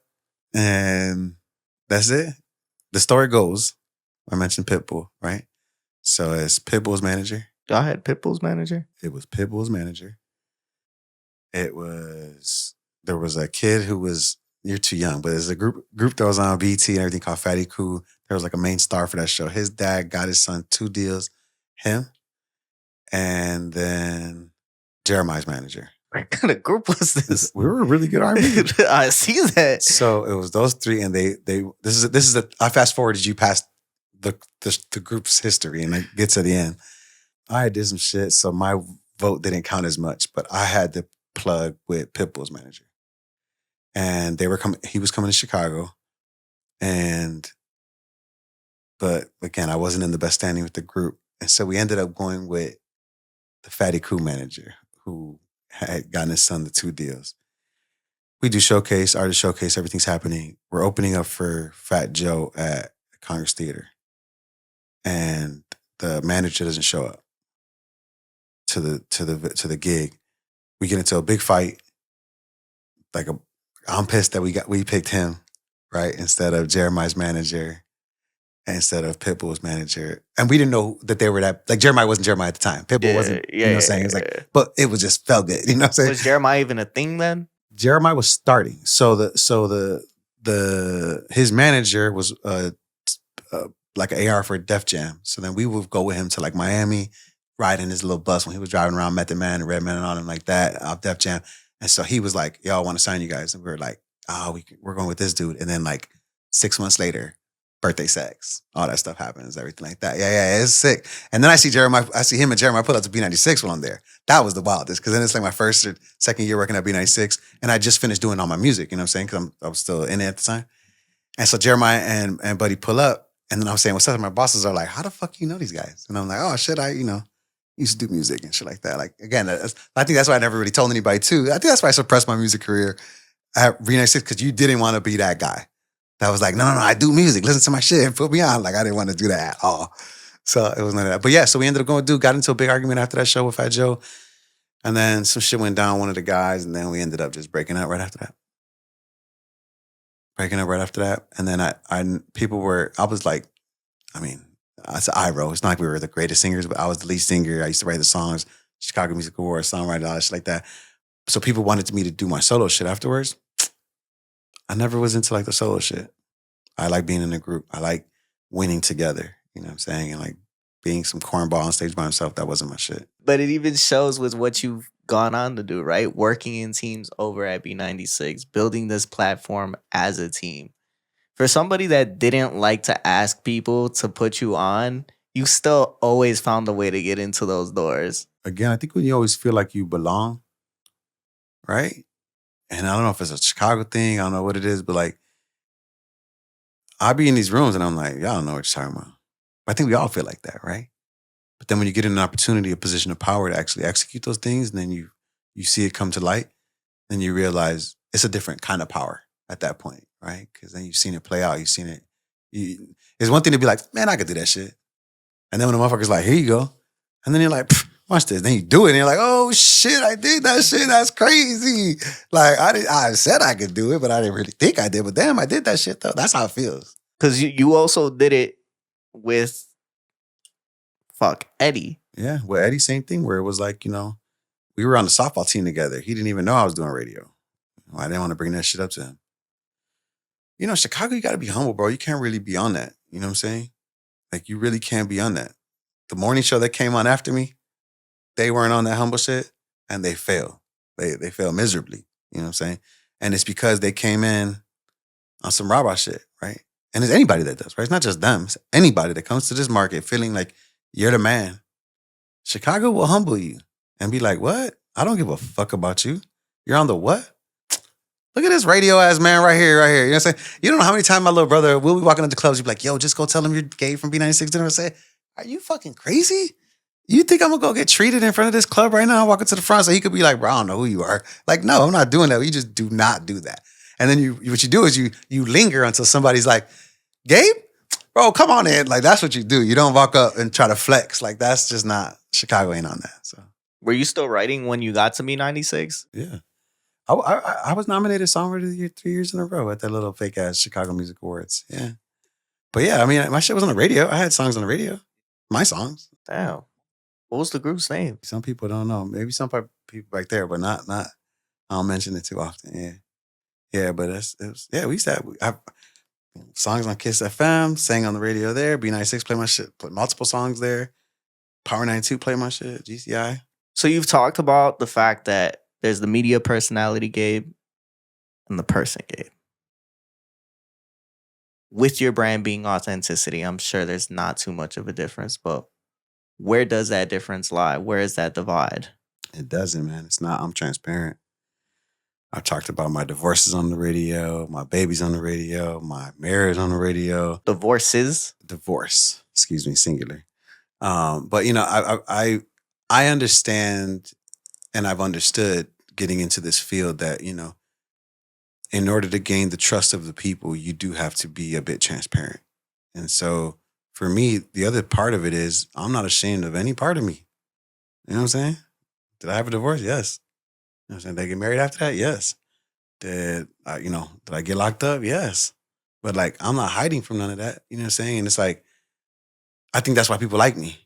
and that's it? The story goes, I mentioned Pitbull, right? So it's Pitbull's manager. Y'all had Pitbull's manager? It was Pitbull's manager. There was a kid who was, you're too young, but there's a group that was on BT and everything called Fatty Cool. There was like a main star for that show. His dad got his son 2 deals, him, and then Jeremiah's manager. What kind of group was this? We were a really good army. I see that. So it was those 3, and I fast forwarded you past the group's history, and it gets to the end. I did some shit, so my vote didn't count as much, but I had to plug with Pitbull's manager, and he was coming to Chicago, but again, I wasn't in the best standing with the group, and so we ended up going with the Fatty Cool manager who had gotten his son the 2 deals. We do showcase, artist showcase, everything's happening. We're opening up for Fat Joe at Congress Theater. And the manager doesn't show up to the gig. We get into a big fight. I'm pissed that we picked him, right? Instead of Jeremiah's manager, instead of Pitbull's manager. And we didn't know that they were that, like Jeremiah wasn't Jeremiah at the time. Pitbull wasn't, you know what I'm saying? It was like, but it was just felt good, you know what I'm saying? Was Jeremiah even a thing then? Jeremiah was starting. So his manager was like an AR for Def Jam. So then we would go with him to like Miami, ride in his little bus when he was driving around Method Man and Redman and all them like that, off Def Jam. And so he was like, yo, I want to sign you guys. And we were like, we're going with this dude. And then like 6 months later, birthday sex, all that stuff happens, everything like that. Yeah, it's sick. And then I see him and Jeremiah pull up to B96 while I'm there. That was the wildest, because then it's like my first or second year working at B96, and I just finished doing all my music, you know what I'm saying? Because I was still in it at the time. And so Jeremiah and Buddy pull up, and then I'm saying, what's up? And my bosses are like, how the fuck you know these guys? And I'm like, oh shit, I used to do music and shit like that. Like, again, I think that's why I never really told anybody too. I think that's why I suppressed my music career at B96, because you didn't want to be that guy. that was like, no, I do music. Listen to my shit and put me on. Like, I didn't want to do that at all. So it was none of that. But yeah, so we ended up got into a big argument after that show with Fat Joe. And then some shit went down, one of the guys, and then we ended up just breaking up right after that. And then I was like, I mean, it's an IRO. It's not like we were the greatest singers, but I was the lead singer. I used to write the songs, Chicago Music Awards, songwriter, all that shit like that. So people wanted me to do my solo shit afterwards. I never was into like the solo shit. I like being in a group. I like winning together. You know what I'm saying? And like being some cornball on stage by himself, that wasn't my shit. But it even shows with what you've gone on to do, right? Working in teams over at B96, building this platform as a team. For somebody that didn't like to ask people to put you on, you still always found a way to get into those doors. Again, I think when you always feel like you belong, right? And I don't know if it's a Chicago thing, I don't know what it is, but like, I be in these rooms and I'm like, y'all don't know what you're talking about. I think we all feel like that, right? But then when you get in an opportunity, a position of power to actually execute those things, and then you see it come to light, then you realize it's a different kind of power at that point, right? Because then you've seen it play out, you've seen it. It's one thing to be like, man, I could do that shit. And then when the motherfucker's like, here you go. And then you're like, watch this. Then you do it and you're like, oh shit, I did that shit. That's crazy. Like I said I could do it, but I didn't really think I did. But damn, I did that shit though. That's how it feels. Because you also did it with Eddie. Yeah, well, Eddie, same thing, where it was like, we were on the softball team together. He didn't even know I was doing radio. I didn't want to bring that shit up to him. Chicago, you got to be humble, bro. You can't really be on that. You know what I'm saying? Like, you really can't be on that. The morning show that came on after me, they weren't on that humble shit, and they failed. They failed miserably. You know what I'm saying? And it's because they came in on some rah-rah shit, right? And it's anybody that does, right? It's not just them. It's anybody that comes to this market feeling like you're the man. Chicago will humble you and be like, what? I don't give a fuck about you. You're on the what? Look at this radio ass man right here. You know what I'm saying? You don't know how many times my little brother will be walking into clubs. You'd be like, yo, just go tell him you're Gabe from B96. Then I say, are you fucking crazy? You think I'm gonna go get treated in front of this club right now? Walking to the front so he could be like, bro, I don't know who you are. Like, no, I'm not doing that. You just do not do that. And then what you do is you linger until somebody's like, Gabe? Bro, come on in. Like, that's what you do. You don't walk up and try to flex. Like, that's just not, Chicago ain't on that. So, were you still writing when you got to B96? Yeah. I was nominated Songwriter of the Year 3 years in a row at that little fake ass Chicago Music Awards. Yeah. But yeah, I mean, my shit was on the radio. I had songs on the radio. My songs. Damn. What was the group's name? Some people don't know. Maybe some people back there, but not. I don't mention it too often. Yeah. Yeah, but we used to have songs on Kiss FM, sang on the radio there. B96 play my shit. Play multiple songs there. Power 92 play my shit. GCI. So you've talked about the fact that there's the media personality Gabe and the person Gabe. With your brand being authenticity, I'm sure there's not too much of a difference, but where does that difference lie? Where is that divide? It doesn't, man. It's not. I'm transparent. I talked about my divorces on the radio, my babies on the radio, my marriage on the radio. Divorces? Divorce. Excuse me, singular. But I understand, and I've understood getting into this field that, in order to gain the trust of the people, you do have to be a bit transparent. And so for me, the other part of it is I'm not ashamed of any part of me. You know what I'm saying? Did I have a divorce? Yes. You know what I'm saying? Did I get married after that? Yes. Did I get locked up? Yes. But like, I'm not hiding from none of that. You know what I'm saying? And it's like, I think that's why people like me.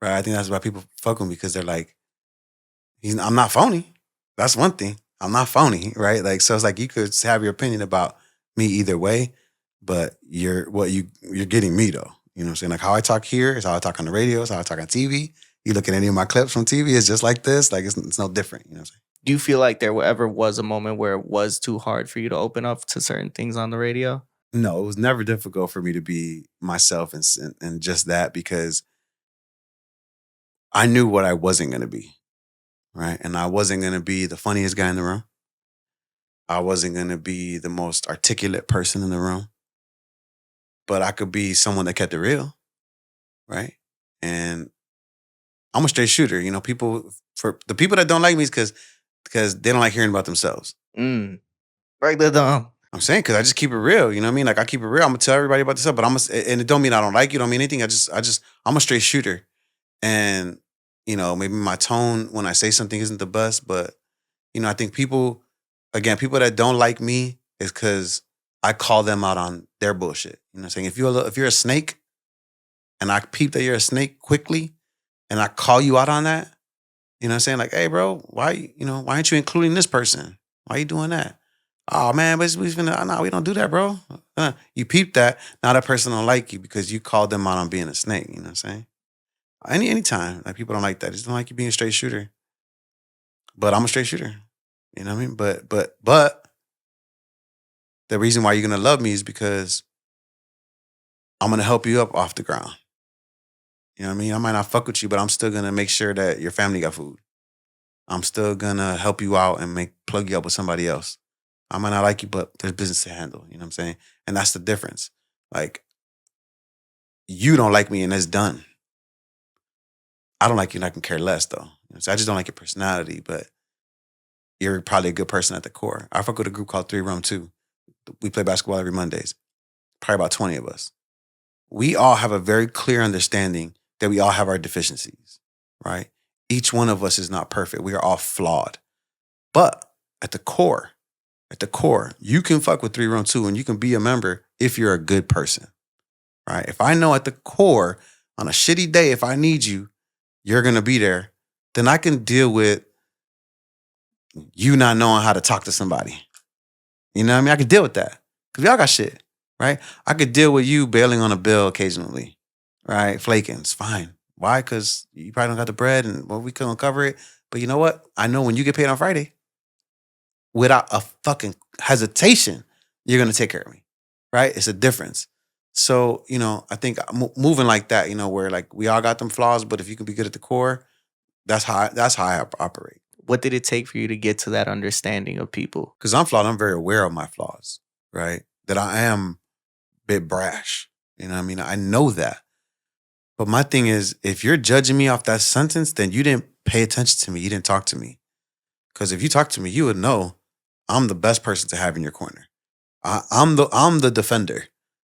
Right? I think that's why people fuck with me, because they're like, I'm not phony. That's one thing. I'm not phony, right? Like, so it's like you could have your opinion about me either way, but you're getting me though. You know what I'm saying? Like how I talk here is how I talk on the radio, is how I talk on TV. You look at any of my clips from TV, it's just like this. Like it's no different. You know what I'm saying? Do you feel like there ever was a moment where it was too hard for you to open up to certain things on the radio? No, it was never difficult for me to be myself and just that, because I knew what I wasn't going to be. Right. And I wasn't going to be the funniest guy in the room. I wasn't going to be the most articulate person in the room. But I could be someone that kept it real. Right. And I'm a straight shooter. For the people that don't like me is because they don't like hearing about themselves. Break that down. I'm saying because I just keep it real. You know what I mean? Like I keep it real. I'm gonna tell everybody about this stuff, but and it don't mean I don't like you. Don't mean anything. I'm a straight shooter, and maybe my tone when I say something isn't the best, but I think people that don't like me is because I call them out on their bullshit. You know what I'm saying? If you're a snake and I peep that you're a snake quickly and I call you out on that, you know what I'm saying? Like, hey, bro, why aren't you including this person? Why are you doing that? Oh man, but no, we don't do that, bro. You peep that. Now that person don't like you because you called them out on being a snake. You know what I'm saying? Anytime, like people don't like that. They just don't like you being a straight shooter. But I'm a straight shooter. You know what I mean? But the reason why you're gonna love me is because I'm gonna help you up off the ground. You know what I mean? I might not fuck with you, but I'm still gonna make sure that your family got food. I'm still gonna help you out and plug you up with somebody else. I might not like you, but there's business to handle. You know what I'm saying? And that's the difference. Like, you don't like me and it's done. I don't like you and I can care less though. So I just don't like your personality, but you're probably a good person at the core. I fuck with a group called 3 Rum 2. We play basketball every Mondays. Probably about 20 of us. We all have a very clear understanding that we all have our deficiencies, right? Each one of us is not perfect. We are all flawed. But at the core, you can fuck with 3 Rum 2 and you can be a member if you're a good person, right? If I know at the core, on a shitty day, if I need you, you're going to be there, then I can deal with you not knowing how to talk to somebody. You know what I mean? I can deal with that because we all got shit, right? I could deal with you bailing on a bill occasionally, right? Flaking, it's fine. Why? Because you probably don't got the bread and we couldn't cover it. But you know what? I know when you get paid on Friday, without a fucking hesitation, you're going to take care of me, right? It's a difference. So, I think moving like that, where like we all got them flaws, but if you can be good at the core, that's how I operate. What did it take for you to get to that understanding of people? Because I'm flawed. I'm very aware of my flaws, right? That I am a bit brash. You know what I mean? I know that. But my thing is, if you're judging me off that sentence, then you didn't pay attention to me. You didn't talk to me. Because if you talk to me, you would know I'm the best person to have in your corner. I'm the defender.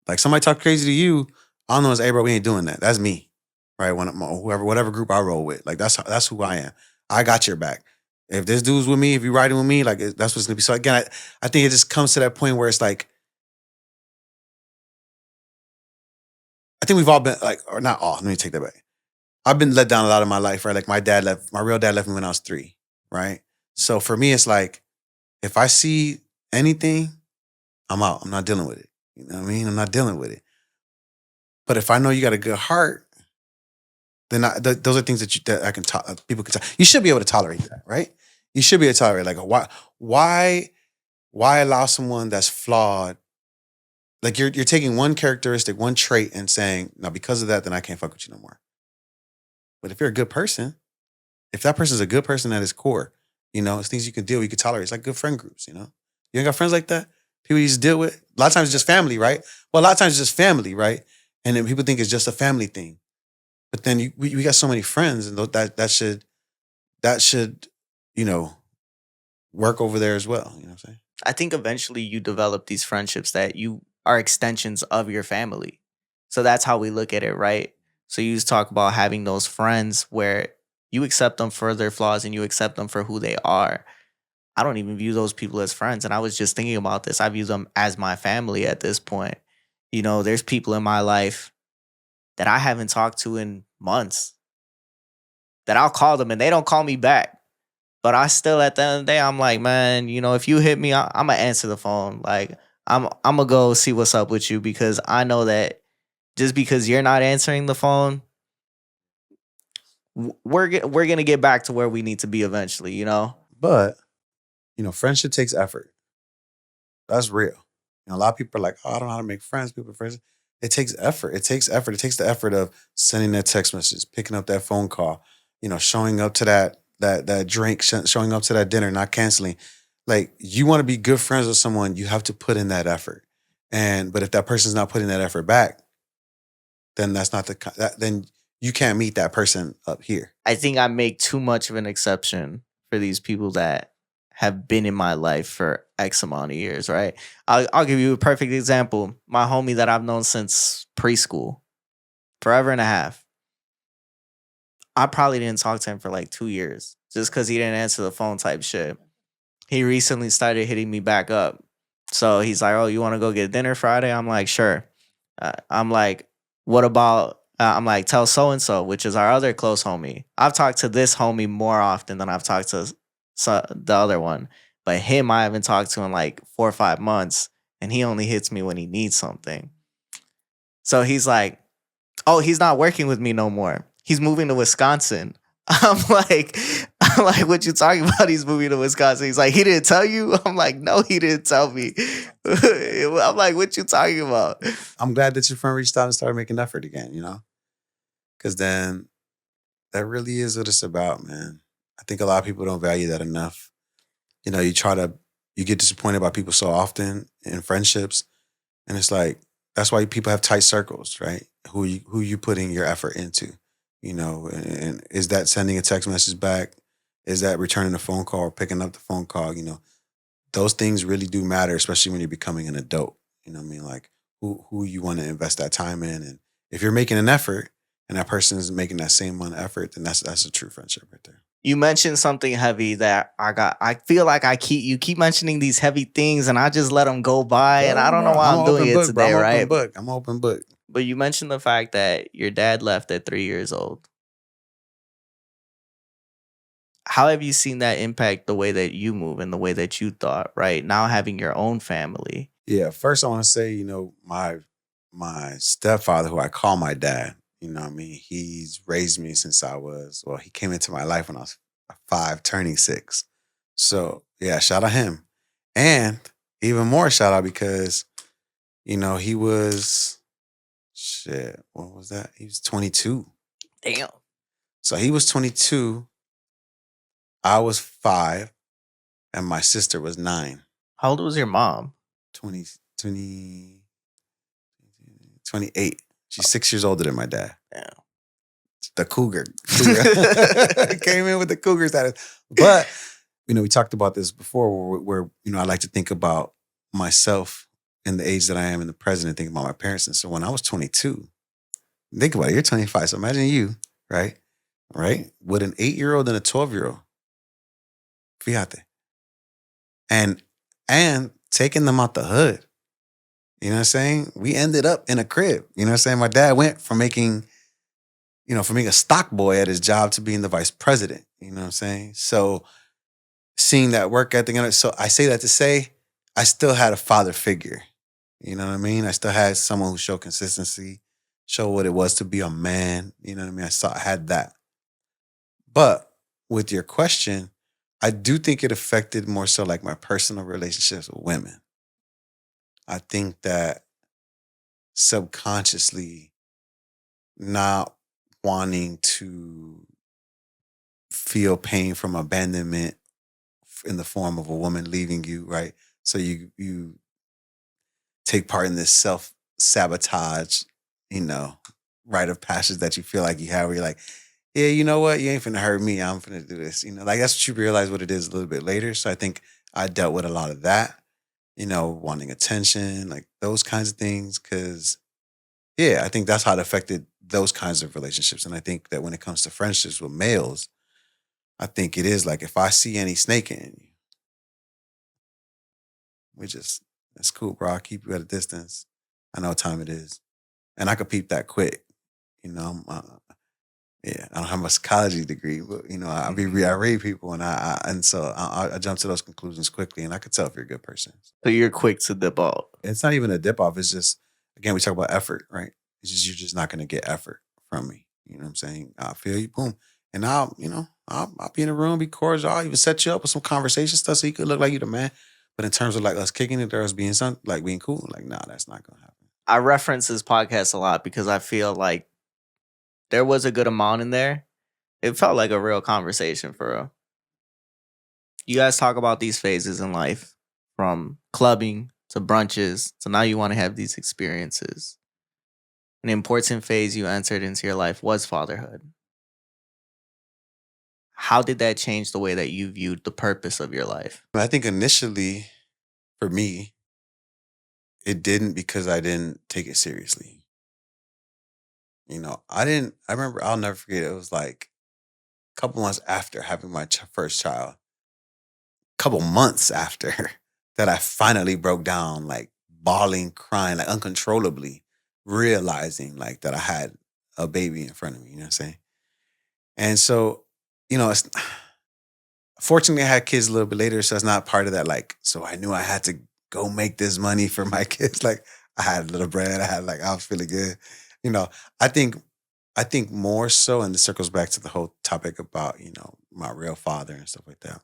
Like somebody talk crazy to you, I don't know, hey bro, we ain't doing that. That's me, right? Whatever group I roll with, like that's who I am. I got your back. If this dude's with me, if you riding with me, like that's what's gonna be. So again, I think it just comes to that point where it's like, I think we've all been like, or not all. Let me take that back. I've been let down a lot in my life, right? Like my real dad left me when I was 3, right? So for me, it's like, if I see anything, I'm out. I'm not dealing with it. You know what I mean? I'm not dealing with it. But if I know you got a good heart, then those are things that I can people can. You should be able to tolerate that, right? You should be able to tolerate. Like why allow someone that's flawed? Like you're taking one characteristic, one trait, and saying, now because of that, then I can't fuck with you no more. But if you're a good person, if that person's a good person at his core, it's things you can deal with, you can tolerate. It's like good friend groups, You ain't got friends like that? People you just deal with? A lot of times it's just family, right? Well, a lot of times it's just family, right? And then people think it's just a family thing. But then we got so many friends, and that should, work over there as well. You know what I'm saying? I think eventually you develop these friendships that you are extensions of your family. So that's how we look at it, right? So you just talk about having those friends where you accept them for their flaws and you accept them for who they are. I don't even view those people as friends. And I was just thinking about this. I view them as my family at this point. There's people in my life that I haven't talked to in months that I'll call them and they don't call me back. But I still, at the end of the day, I'm like, man, if you hit me, I'm going to answer the phone. Like, I'm going to go see what's up with you because I know that just because you're not answering the phone, we're going to get back to where we need to be eventually, But, friendship takes effort. That's real. A lot of people are like, oh, I don't know how to make friends. People are friends. It takes effort. It takes effort. It takes the effort of sending that text message, picking up that phone call, showing up to that drink, showing up to that dinner, not canceling. Like, you want to be good friends with someone, you have to put in that effort. But if that person's not putting that effort back, then that's not then you can't meet that person up here. I think I make too much of an exception for these people that have been in my life for X amount of years, right? I'll give you a perfect example. My homie that I've known since preschool, forever and a half. I probably didn't talk to him for like 2 years just because he didn't answer the phone type shit. He recently started hitting me back up. So he's like, oh, you want to go get dinner Friday? I'm like, sure. I'm like, what about, I'm like, tell so-and-so, which is our other close homie. I've talked to this homie more often than I've talked to the other one. But him, I haven't talked to in like 4 or 5 months. And he only hits me when he needs something. So he's like, oh, he's not working with me no more. He's moving to Wisconsin. I'm like, what you talking about? He's moving to Wisconsin. He's like, he didn't tell you? I'm like, no, he didn't tell me. I'm like, what you talking about? I'm glad that your friend reached out and started making effort again, you know? Because then that really is what it's about, man. I think a lot of people don't value that enough. You know, you get disappointed by people so often in friendships. And it's like, that's why people have tight circles, right? Who you putting your effort into, you know? And is that sending a text message back? Is that returning a phone call or picking up the phone call? You know, those things really do matter, especially when you're becoming an adult. You know what I mean? Like who you want to invest that time in. And if you're making an effort and that person is making that same amount of effort, then that's a true friendship right there. You mentioned something heavy that I feel like you keep mentioning these heavy things and I just let them go by. And I don't know why I'm doing it today, right? I'm an open book. But you mentioned the fact that your dad left at 3 years old. How have you seen that impact the way that you move and the way that you thought, right? Now having your own family. Yeah, first I want to say, you know, my stepfather, who I call my dad, you know what I mean? He's raised me since he came into my life when I was 5, turning 6. So yeah, shout out him. And even more shout out because, you know, he was, what was that? He was 22. Damn. So he was 22, I was 5, and my sister was 9. How old was your mom? 28. She's 6 years older than my dad. Damn. The cougar. Came in with the cougar status. But, you know, we talked about this before where, you know, I like to think about myself in the age that I am in the present and think about my parents. And so when I was 22, think about it, you're 25. So imagine you, right? Right? With an 8-year-old and a 12-year-old. Fíjate. And taking them out the hood. You know what I'm saying? We ended up in a crib. You know what I'm saying? My dad went from being a stock boy at his job to being the vice president. You know what I'm saying? So seeing that work ethic, so I say that to say I still had a father figure. You know what I mean? I still had someone who showed consistency, showed what it was to be a man. You know what I mean? I had that. But with your question, I do think it affected more so like my personal relationships with women. I think that subconsciously not wanting to feel pain from abandonment in the form of a woman leaving you, right? So you take part in this self-sabotage, you know, rite of passage that you feel like you have where you're like, yeah, you know what? You ain't finna hurt me. I'm finna do this. You know, like that's what you realize what it is a little bit later. So I think I dealt with a lot of that, you know, wanting attention, like those kinds of things. Cause yeah, I think that's how it affected those kinds of relationships. And I think that when it comes to friendships with males, I think it is like if I see any snake in you, it's cool, bro. I'll keep you at a distance. I know what time it is. And I could peep that quick. You know, yeah, I don't have a psychology degree, but you know, I read people, and I jump to those conclusions quickly, and I could tell if you're a good person. So you're quick to dip out. It's not even a dip off. It's just, again, we talk about effort, right? It's just you're just not going to get effort from me. You know what I'm saying? I feel you, boom, and I'll be in the room, be cordial. I'll even set you up with some conversation stuff so you could look like you the man. But in terms of like us kicking it, or us being being cool, like nah, that's not going to happen. I reference this podcast a lot because I feel like there was a good amount in there. It felt like a real conversation for real. You guys talk about these phases in life, from clubbing to brunches to now you want to have these experiences. An important phase you entered into your life was fatherhood. how did that change the way that you viewed the purpose of your life? I think initially, for me, it didn't because I didn't take it seriously. I didn't. I remember. I'll never forget. It was like a couple months after having my first child, couple months after that, I finally broke down, like bawling, crying, like uncontrollably, realizing like that I had a baby in front of me. You know what I'm saying? And so, it's fortunately I had kids a little bit later, so it's not part of that. Like, so I knew I had to go make this money for my kids. Like, I had a little bread. I was feeling good. You know, I think I think more so, and this circles back to the whole topic about, my real father and stuff like that.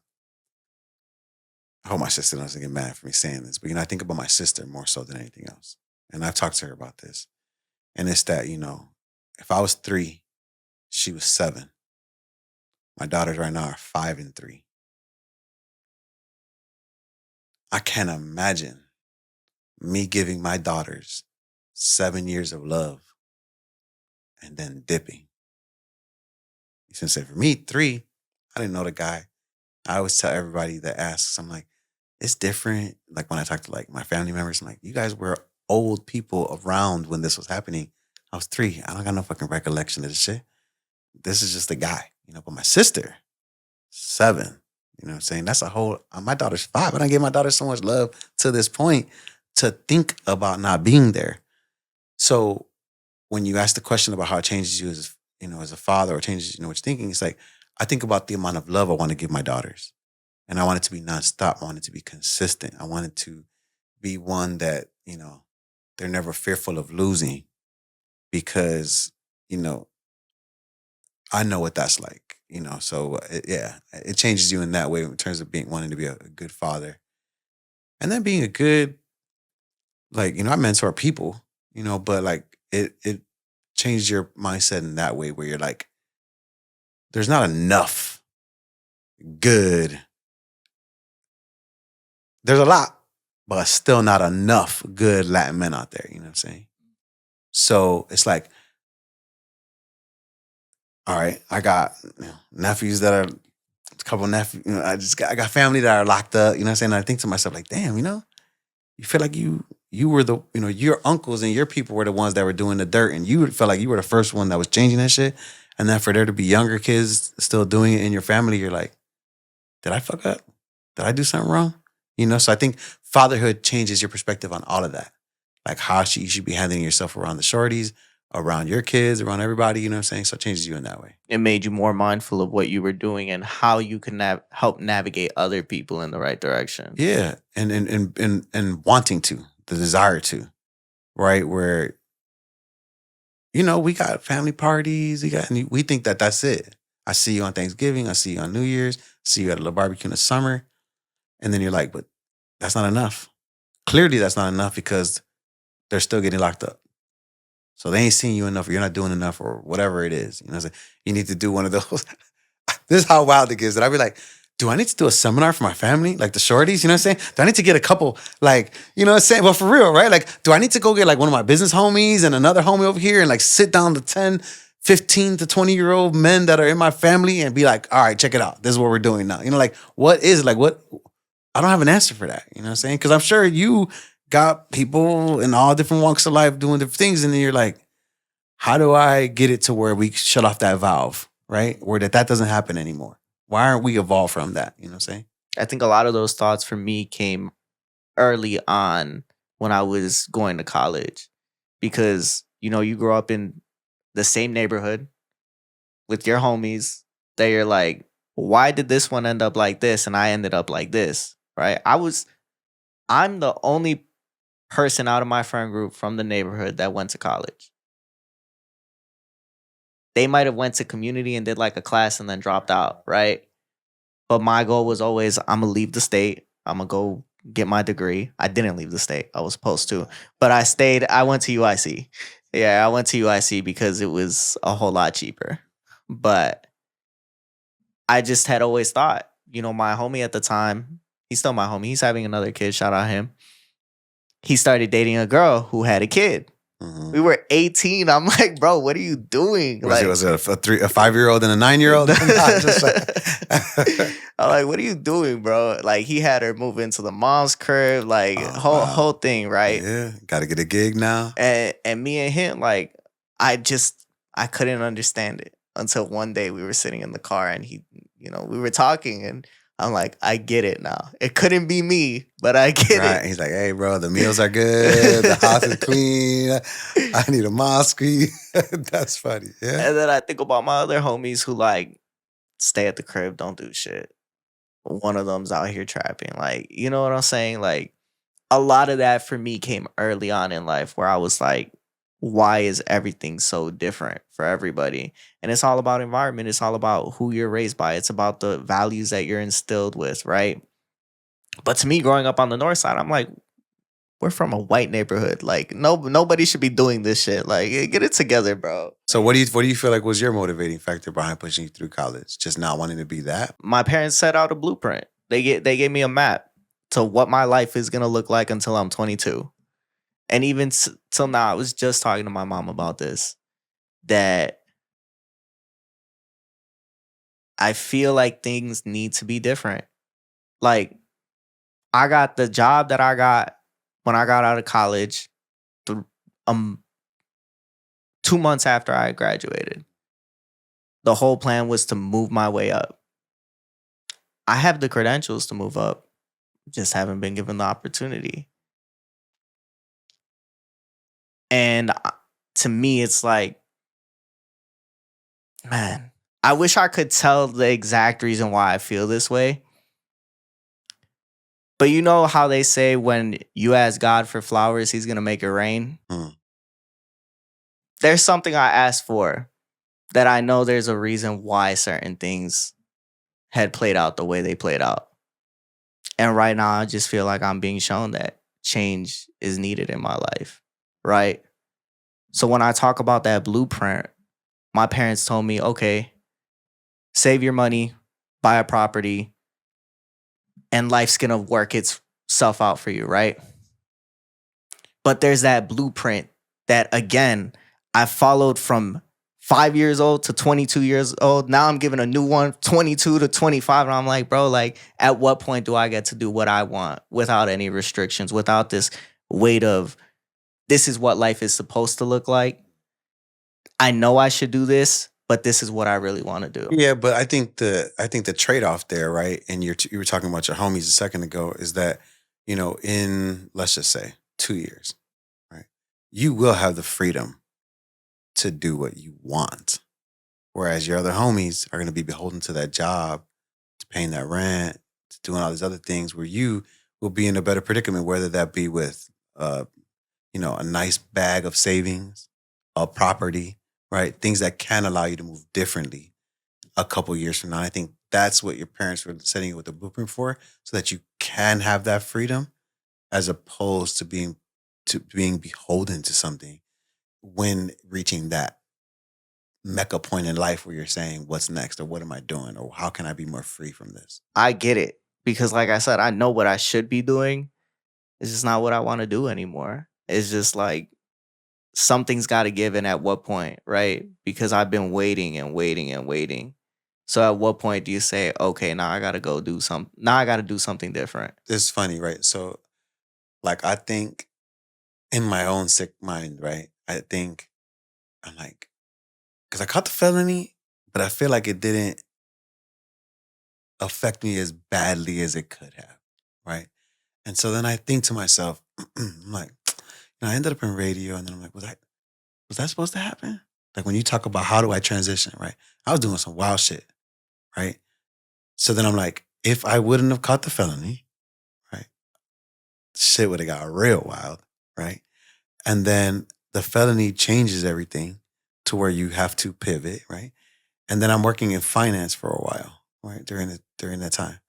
I hope my sister doesn't get mad for me saying this, but I think about my sister more so than anything else. And I've talked to her about this. And it's that, if I was 3, she was 7. My daughters right now are 5 and 3. I can't imagine me giving my daughters 7 years of love and then dipping. You should say, for me, 3, I didn't know the guy. I always tell everybody that asks, I'm like, it's different. Like when I talk to like my family members, I'm like, you guys were old people around when this was happening. I was 3. I don't got no fucking recollection of this shit. This is just a guy, but my sister, 7. You know what I'm saying? That's a whole, my daughter's 5. I don't give my daughter so much love to this point to think about not being there. So when you ask the question about how it changes you as a father, or changes, what you're thinking, it's like, I think about the amount of love I want to give my daughters. And I want it to be nonstop. I want it to be consistent. I want it to be one that, they're never fearful of losing because, I know what that's like, So it changes you in that way in terms of wanting to be a good father. And then being a good, I mentor people, but like it changed your mindset in that way where you're like, there's not enough good. There's a lot, but still not enough good Latin men out there. You know what I'm saying? So it's like, all right, I got nephews that are a couple of nephews. I got family that are locked up. You know what I'm saying? And I think to myself, like, damn, you feel like you were the, your uncles and your people were the ones that were doing the dirt, and you felt like you were the first one that was changing that shit. And then for there to be younger kids still doing it in your family, you're like, did I fuck up? Did I do something wrong? So I think fatherhood changes your perspective on all of that. Like how you should be handling yourself around the shorties, around your kids, around everybody, you know what I'm saying? So it changes you in that way. It made you more mindful of what you were doing and how you can help navigate other people in the right direction. Yeah. And wanting to, the desire to, right? Where, we got family parties, and we think that that's it. I see you on Thanksgiving, I see you on New Year's, see you at a little barbecue in the summer. And then you're like, but that's not enough. Clearly that's not enough because they're still getting locked up. So they ain't seeing you enough, or you're not doing enough, or whatever it is. You need to do one of those. This is how wild it gets. That I'd be like, do I need to do a seminar for my family? Like the shorties, you know what I'm saying? Do I need to get a couple, like, you know what I'm saying? But for real, right? Like, do I need to go get like one of my business homies and another homie over here and like sit down to 10, 15 to 20-year-old men that are in my family and be like, all right, check it out. This is what we're doing now. Like, what is it? Like, what? I don't have an answer for that. You know what I'm saying? Because I'm sure you got people in all different walks of life doing different things. And then you're like, how do I get it to where we shut off that valve, right? Where that doesn't happen anymore. Why aren't we evolved from that? You know what I'm saying? I think a lot of those thoughts for me came early on when I was going to college because, you grow up in the same neighborhood with your homies that you're like, why did this one end up like this and I ended up like this, right? I'm the only person out of my friend group from the neighborhood that went to college. They might have went to community and did like a class and then dropped out, right? But my goal was always, I'm going to leave the state. I'm going to go get my degree. I didn't leave the state. I was supposed to. But I went to UIC. Yeah, I went to UIC because it was a whole lot cheaper. But I just had always thought, my homie at the time, he's still my homie. He's having another kid. Shout out him. He started dating a girl who had a kid. Mhm. We were 18. I'm like, bro, what are you doing? Was it a 5-year-old and a 9-year-old? I'm like, what are you doing, bro? Like, he had her move into the mom's crib, like Oh, whole wow. whole thing, right? Yeah, got to get a gig now. And me and him, like, I couldn't understand it until one day we were sitting in the car and we were talking and I'm like, I get it now. It couldn't be me, but I get Right. it. He's like, hey, bro, the meals are good. The house is clean. I need a mosque. That's funny. Yeah. And then I think about my other homies who like stay at the crib, don't do shit. One of them's out here trapping. Like, you know what I'm saying? Like, a lot of that for me came early on in life where I was like, why is everything so different for everybody? And it's all about environment. It's all about who you're raised by. It's about the values that you're instilled with, right? But to me, growing up on the north side, I'm like, we're from a white neighborhood. Like, nobody should be doing this shit. Like, get it together, bro. So what do you feel like was your motivating factor behind pushing you through college? Just not wanting to be that? My parents set out a blueprint. They gave me a map to what my life is gonna look like until I'm 22. And even till now, I was just talking to my mom about this, that I feel like things need to be different. Like, I got the job that I got when I got out of college, th- um, 2 months after I graduated. The whole plan was to move my way up. I have the credentials to move up, just haven't been given the opportunity. And to me, it's like, man, I wish I could tell the exact reason why I feel this way. But you know how they say when you ask God for flowers, he's going to make it rain? Mm. There's something I asked for that I know there's a reason why certain things had played out the way they played out. And right now, I just feel like I'm being shown that change is needed in my life, right? So when I talk about that blueprint, my parents told me, okay, save your money, buy a property, and life's going to work itself out for you, right? But there's that blueprint that, again, I followed from 5 years old to 22 years old. Now I'm giving a new one, 22 to 25. And I'm like, bro, like, at what point do I get to do what I want without any restrictions, without this weight of this is what life is supposed to look like? I know I should do this, but this is what I really want to do. Yeah, but I think the trade-off there, right? And you were talking about your homies a second ago, is that, in, let's just say, 2 years, right? You will have the freedom to do what you want. Whereas your other homies are going to be beholden to that job, to paying that rent, to doing all these other things, where you will be in a better predicament, whether that be with, a nice bag of savings, a property, right? Things that can allow you to move differently a couple years from now. I think that's what your parents were setting you with the blueprint for, so that you can have that freedom, as opposed to being beholden to something when reaching that mecca point in life where you're saying, what's next, or what am I doing, or how can I be more free from this? I get it. Because, like I said, I know what I should be doing. It's just not what I want to do anymore. It's just like something's got to give, and at what point, right? Because I've been waiting and waiting and waiting. So at what point do you say, okay, now I got to go do something. Now I got to do something different. It's funny, right? So, like, I think in my own sick mind, right? I think I'm like, because I caught the felony, but I feel like it didn't affect me as badly as it could have, right? And so then I think to myself, I'm like, I ended up in radio, and then I'm like, was that supposed to happen? Like, when you talk about how do I transition, right? I was doing some wild shit, right? So then I'm like, if I wouldn't have caught the felony, right, shit would have got real wild, right? And then the felony changes everything to where you have to pivot, right? And then I'm working in finance for a while, right, during that time.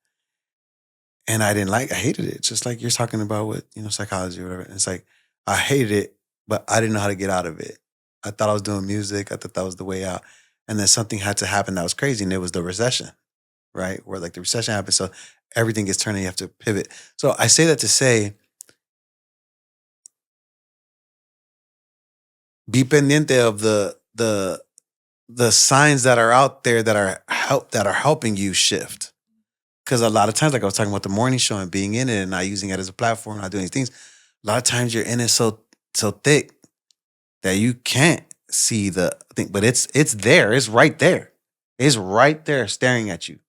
And I hated it. Just like you're talking about with, psychology or whatever. And it's like, I hated it, but I didn't know how to get out of it. I thought I was doing music. I thought that was the way out. And then something had to happen that was crazy. And it was the recession, right? Where like the recession happened. So everything gets turned and you have to pivot. So I say that to say, be pendiente of the signs that are out there that are helping you shift. Because a lot of times, like I was talking about the morning show and being in it and not using it as a platform, not doing these things, a lot of times you're in it so thick that you can't see the thing. But it's there. It's right there. It's right there staring at you.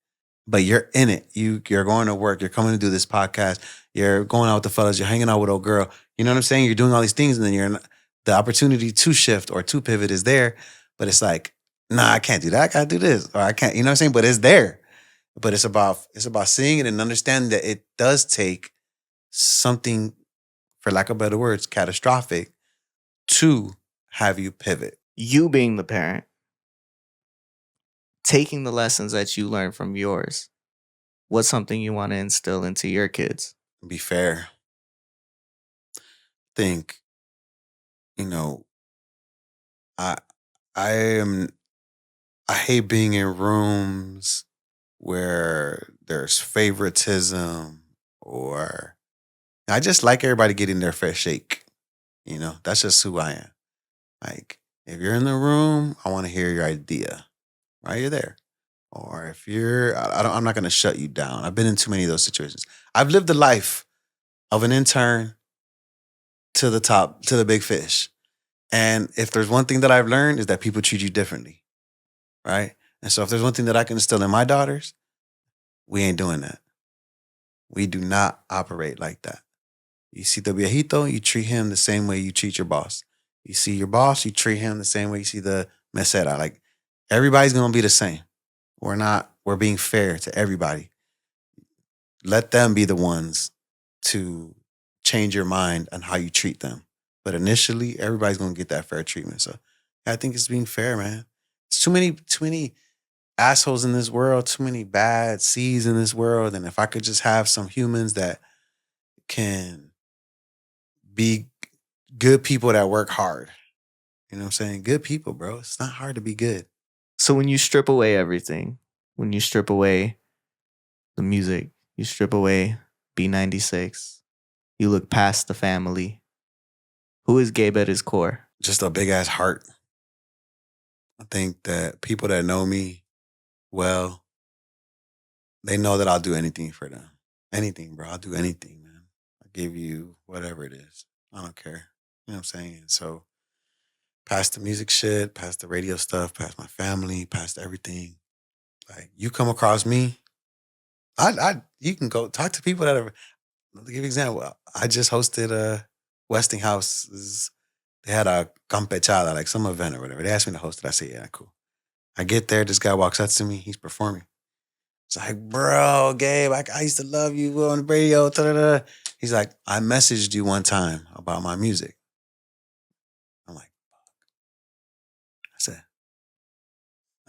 But you're in it. You're going to work. You're coming to do this podcast. You're going out with the fellas. You're hanging out with old girl. You know what I'm saying? You're doing all these things, and then the opportunity to shift or to pivot is there. But it's like, nah, I can't do that. I gotta do this, or I can't. You know what I'm saying? But it's there. But it's about seeing it and understanding that it does take something, for lack of better words, catastrophic to have you pivot. You being the parent, taking the lessons that you learned from yours, what's something you want to instill into your kids? Be fair. Think, you know, I hate being in rooms where there's favoritism, or I just like everybody getting their fair shake. You know, that's just who I am. Like, if you're in the room, I want to hear your idea. Right, you're there. Or if you're, I'm not going to shut you down. I've been in too many of those situations. I've lived the life of an intern to the top, to the big fish. And if there's one thing that I've learned is that people treat you differently, right? And so if there's one thing that I can instill in my daughters, we ain't doing that. We do not operate like that. You see the viejito, you treat him the same way you treat your boss. You see your boss, you treat him the same way you see the mesera. Like, everybody's going to be the same. We're being fair to everybody. Let them be the ones to change your mind on how you treat them. But initially, everybody's going to get that fair treatment. So I think it's being fair, man. It's too many assholes in this world, too many bad seeds in this world. And if I could just have some humans that can be good people that work hard. You know what I'm saying? Good people, bro. It's not hard to be good. So when you strip away everything, when you strip away the music, you strip away B96, you look past the family, who is Gabe at his core? Just a big ass heart. I think that people that know me well, they know that I'll do anything for them. Anything, bro. I'll do anything, man. I'll give you whatever it is. I don't care. You know what I'm saying? And so, past the music shit, past the radio stuff, past my family, past everything. Like, you come across me, you can go talk to people that are. I'll give you an example. I just hosted Westinghouse. They had a campechada, like some event or whatever. They asked me to host it. I said, yeah, cool. I get there, this guy walks up to me, he's performing. It's like, bro, Gabe, I used to love you on the radio. Da-da-da. He's like, I messaged you one time about my music. I'm like, fuck.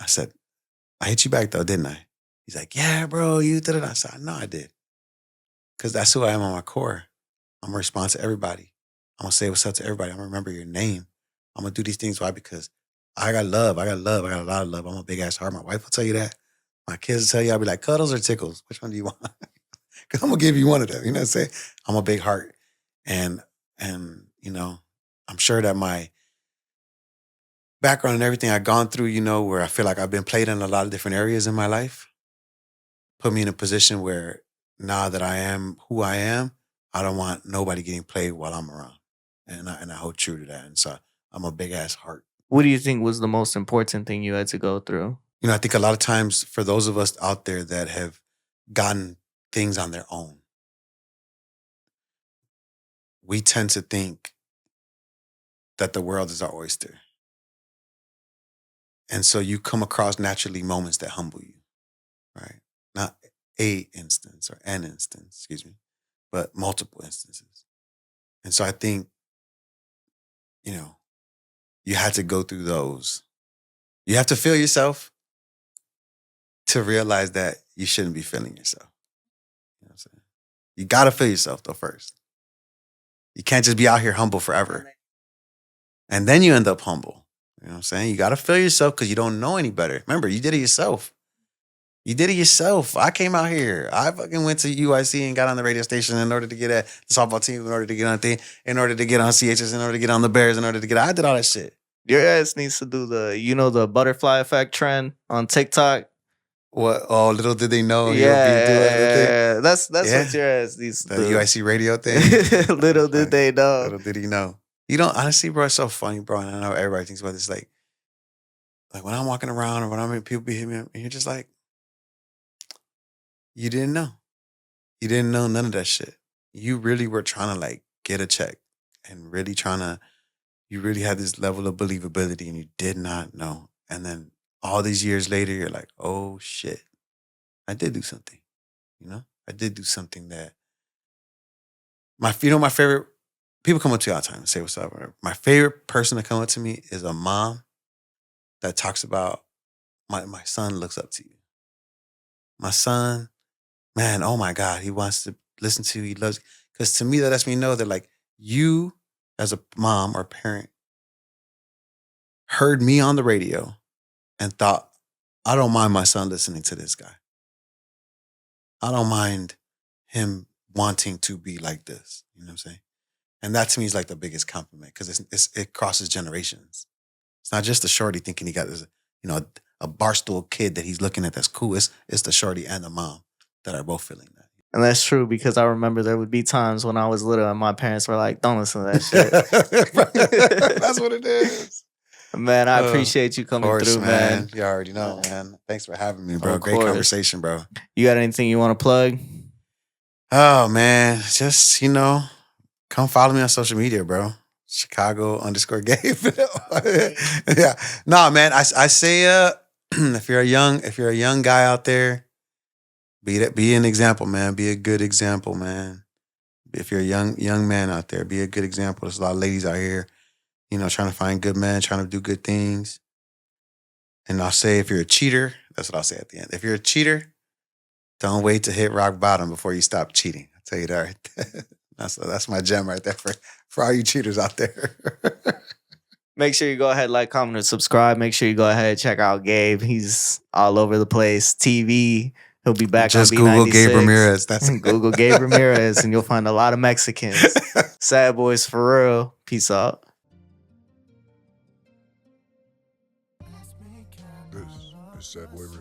I said, I hit you back though, didn't I? He's like, yeah, bro, you did it. I said, I know I did. Because that's who I am on my core. I'm going to respond to everybody. I'm going to say what's up to everybody. I'm going to remember your name. I'm going to do these things. Why? Because I got love. I got love. I got a lot of love. I'm a big ass heart. My wife will tell you that. My kids will tell you, I'll be like, cuddles or tickles? Which one do you want? Because I'm going to give you one of them. You know what I'm saying? I'm a big heart. And you know, I'm sure that my background and everything I've gone through, you know, where I feel like I've been played in a lot of different areas in my life, put me in a position where now that I am who I am, I don't want nobody getting played while I'm around. And I hold true to that. And so I'm a big ass heart. What do you think was the most important thing you had to go through? You know, I think a lot of times for those of us out there that have gotten things on their own, we tend to think that the world is our oyster. And so you come across naturally moments that humble you, right? Not a instance or an instance, excuse me, but multiple instances. And so I think, you know, you had to go through those. You have to feel yourself to realize that you shouldn't be feeling yourself. You know what I'm saying? You got to feel yourself though first. You can't just be out here humble forever. And then you end up humble. You know what I'm saying? You got to feel yourself because you don't know any better. Remember, you did it yourself. You did it yourself. I came out here. I fucking went to UIC and got on the radio station in order to get at the softball team, in order to get on thing, in order to get on CHS, in order to get on the Bears, in order to get. I did all that shit. Your ass needs to do the butterfly effect trend on TikTok. What? Oh, little did they know he'll be doing the thing. Yeah. That's Yeah. what your ass needs to The do. UIC radio thing. Little did they know. Little did he know. You don't honestly, bro. It's so funny, bro. And I know everybody thinks about this. Like when I'm walking around or when I'm in, people be hitting me up, and you're just like, you didn't know. You didn't know none of that shit. You really were trying to like get a check and really trying to. You really had this level of believability, and you did not know. And then all these years later, you're like, oh shit, I did do something. You know, I did do something that my favorite people come up to you all the time and say what's up. Whatever. My favorite person to come up to me is a mom that talks about my son looks up to you. My son, man, oh my God, he wants to listen to you. He loves because to me that lets me know that like you as a mom or parent heard me on the radio and thought, I don't mind my son listening to this guy. I don't mind him wanting to be like this. You know what I'm saying? And that to me is like the biggest compliment because it crosses generations. It's not just the shorty thinking he got this, a barstool kid that he's looking at that's cool. It's the shorty and the mom that are both feeling that. And that's true because I remember there would be times when I was little and my parents were like, don't listen to that shit. That's what it is. Man, I appreciate you coming through, man. You already know, man. Thanks for having me, bro. Of Great course. conversation, bro. You got anything you want to plug? Oh, man. Just, come follow me on social media, bro. Chicago_Gabe. Yeah. No, man. I say if you're a young guy out there, be an example, man. Be a good example, man. If you're a young man out there, be a good example. There's a lot of ladies out here, trying to find good men, trying to do good things. And I'll say if you're a cheater, that's what I'll say at the end. If you're a cheater, don't wait to hit rock bottom before you stop cheating. I'll tell you that right there. That's my gem right there for all you cheaters out there. Make sure you go ahead, like, comment, and subscribe. Make sure you go ahead and check out Gabe. He's all over the place. TV. He'll be back Just on B96. Google Gabe Ramirez. That's Google Gabe Ramirez, and you'll find a lot of Mexicans. Sad boys for real. Peace out. This is Sad Boy Radio.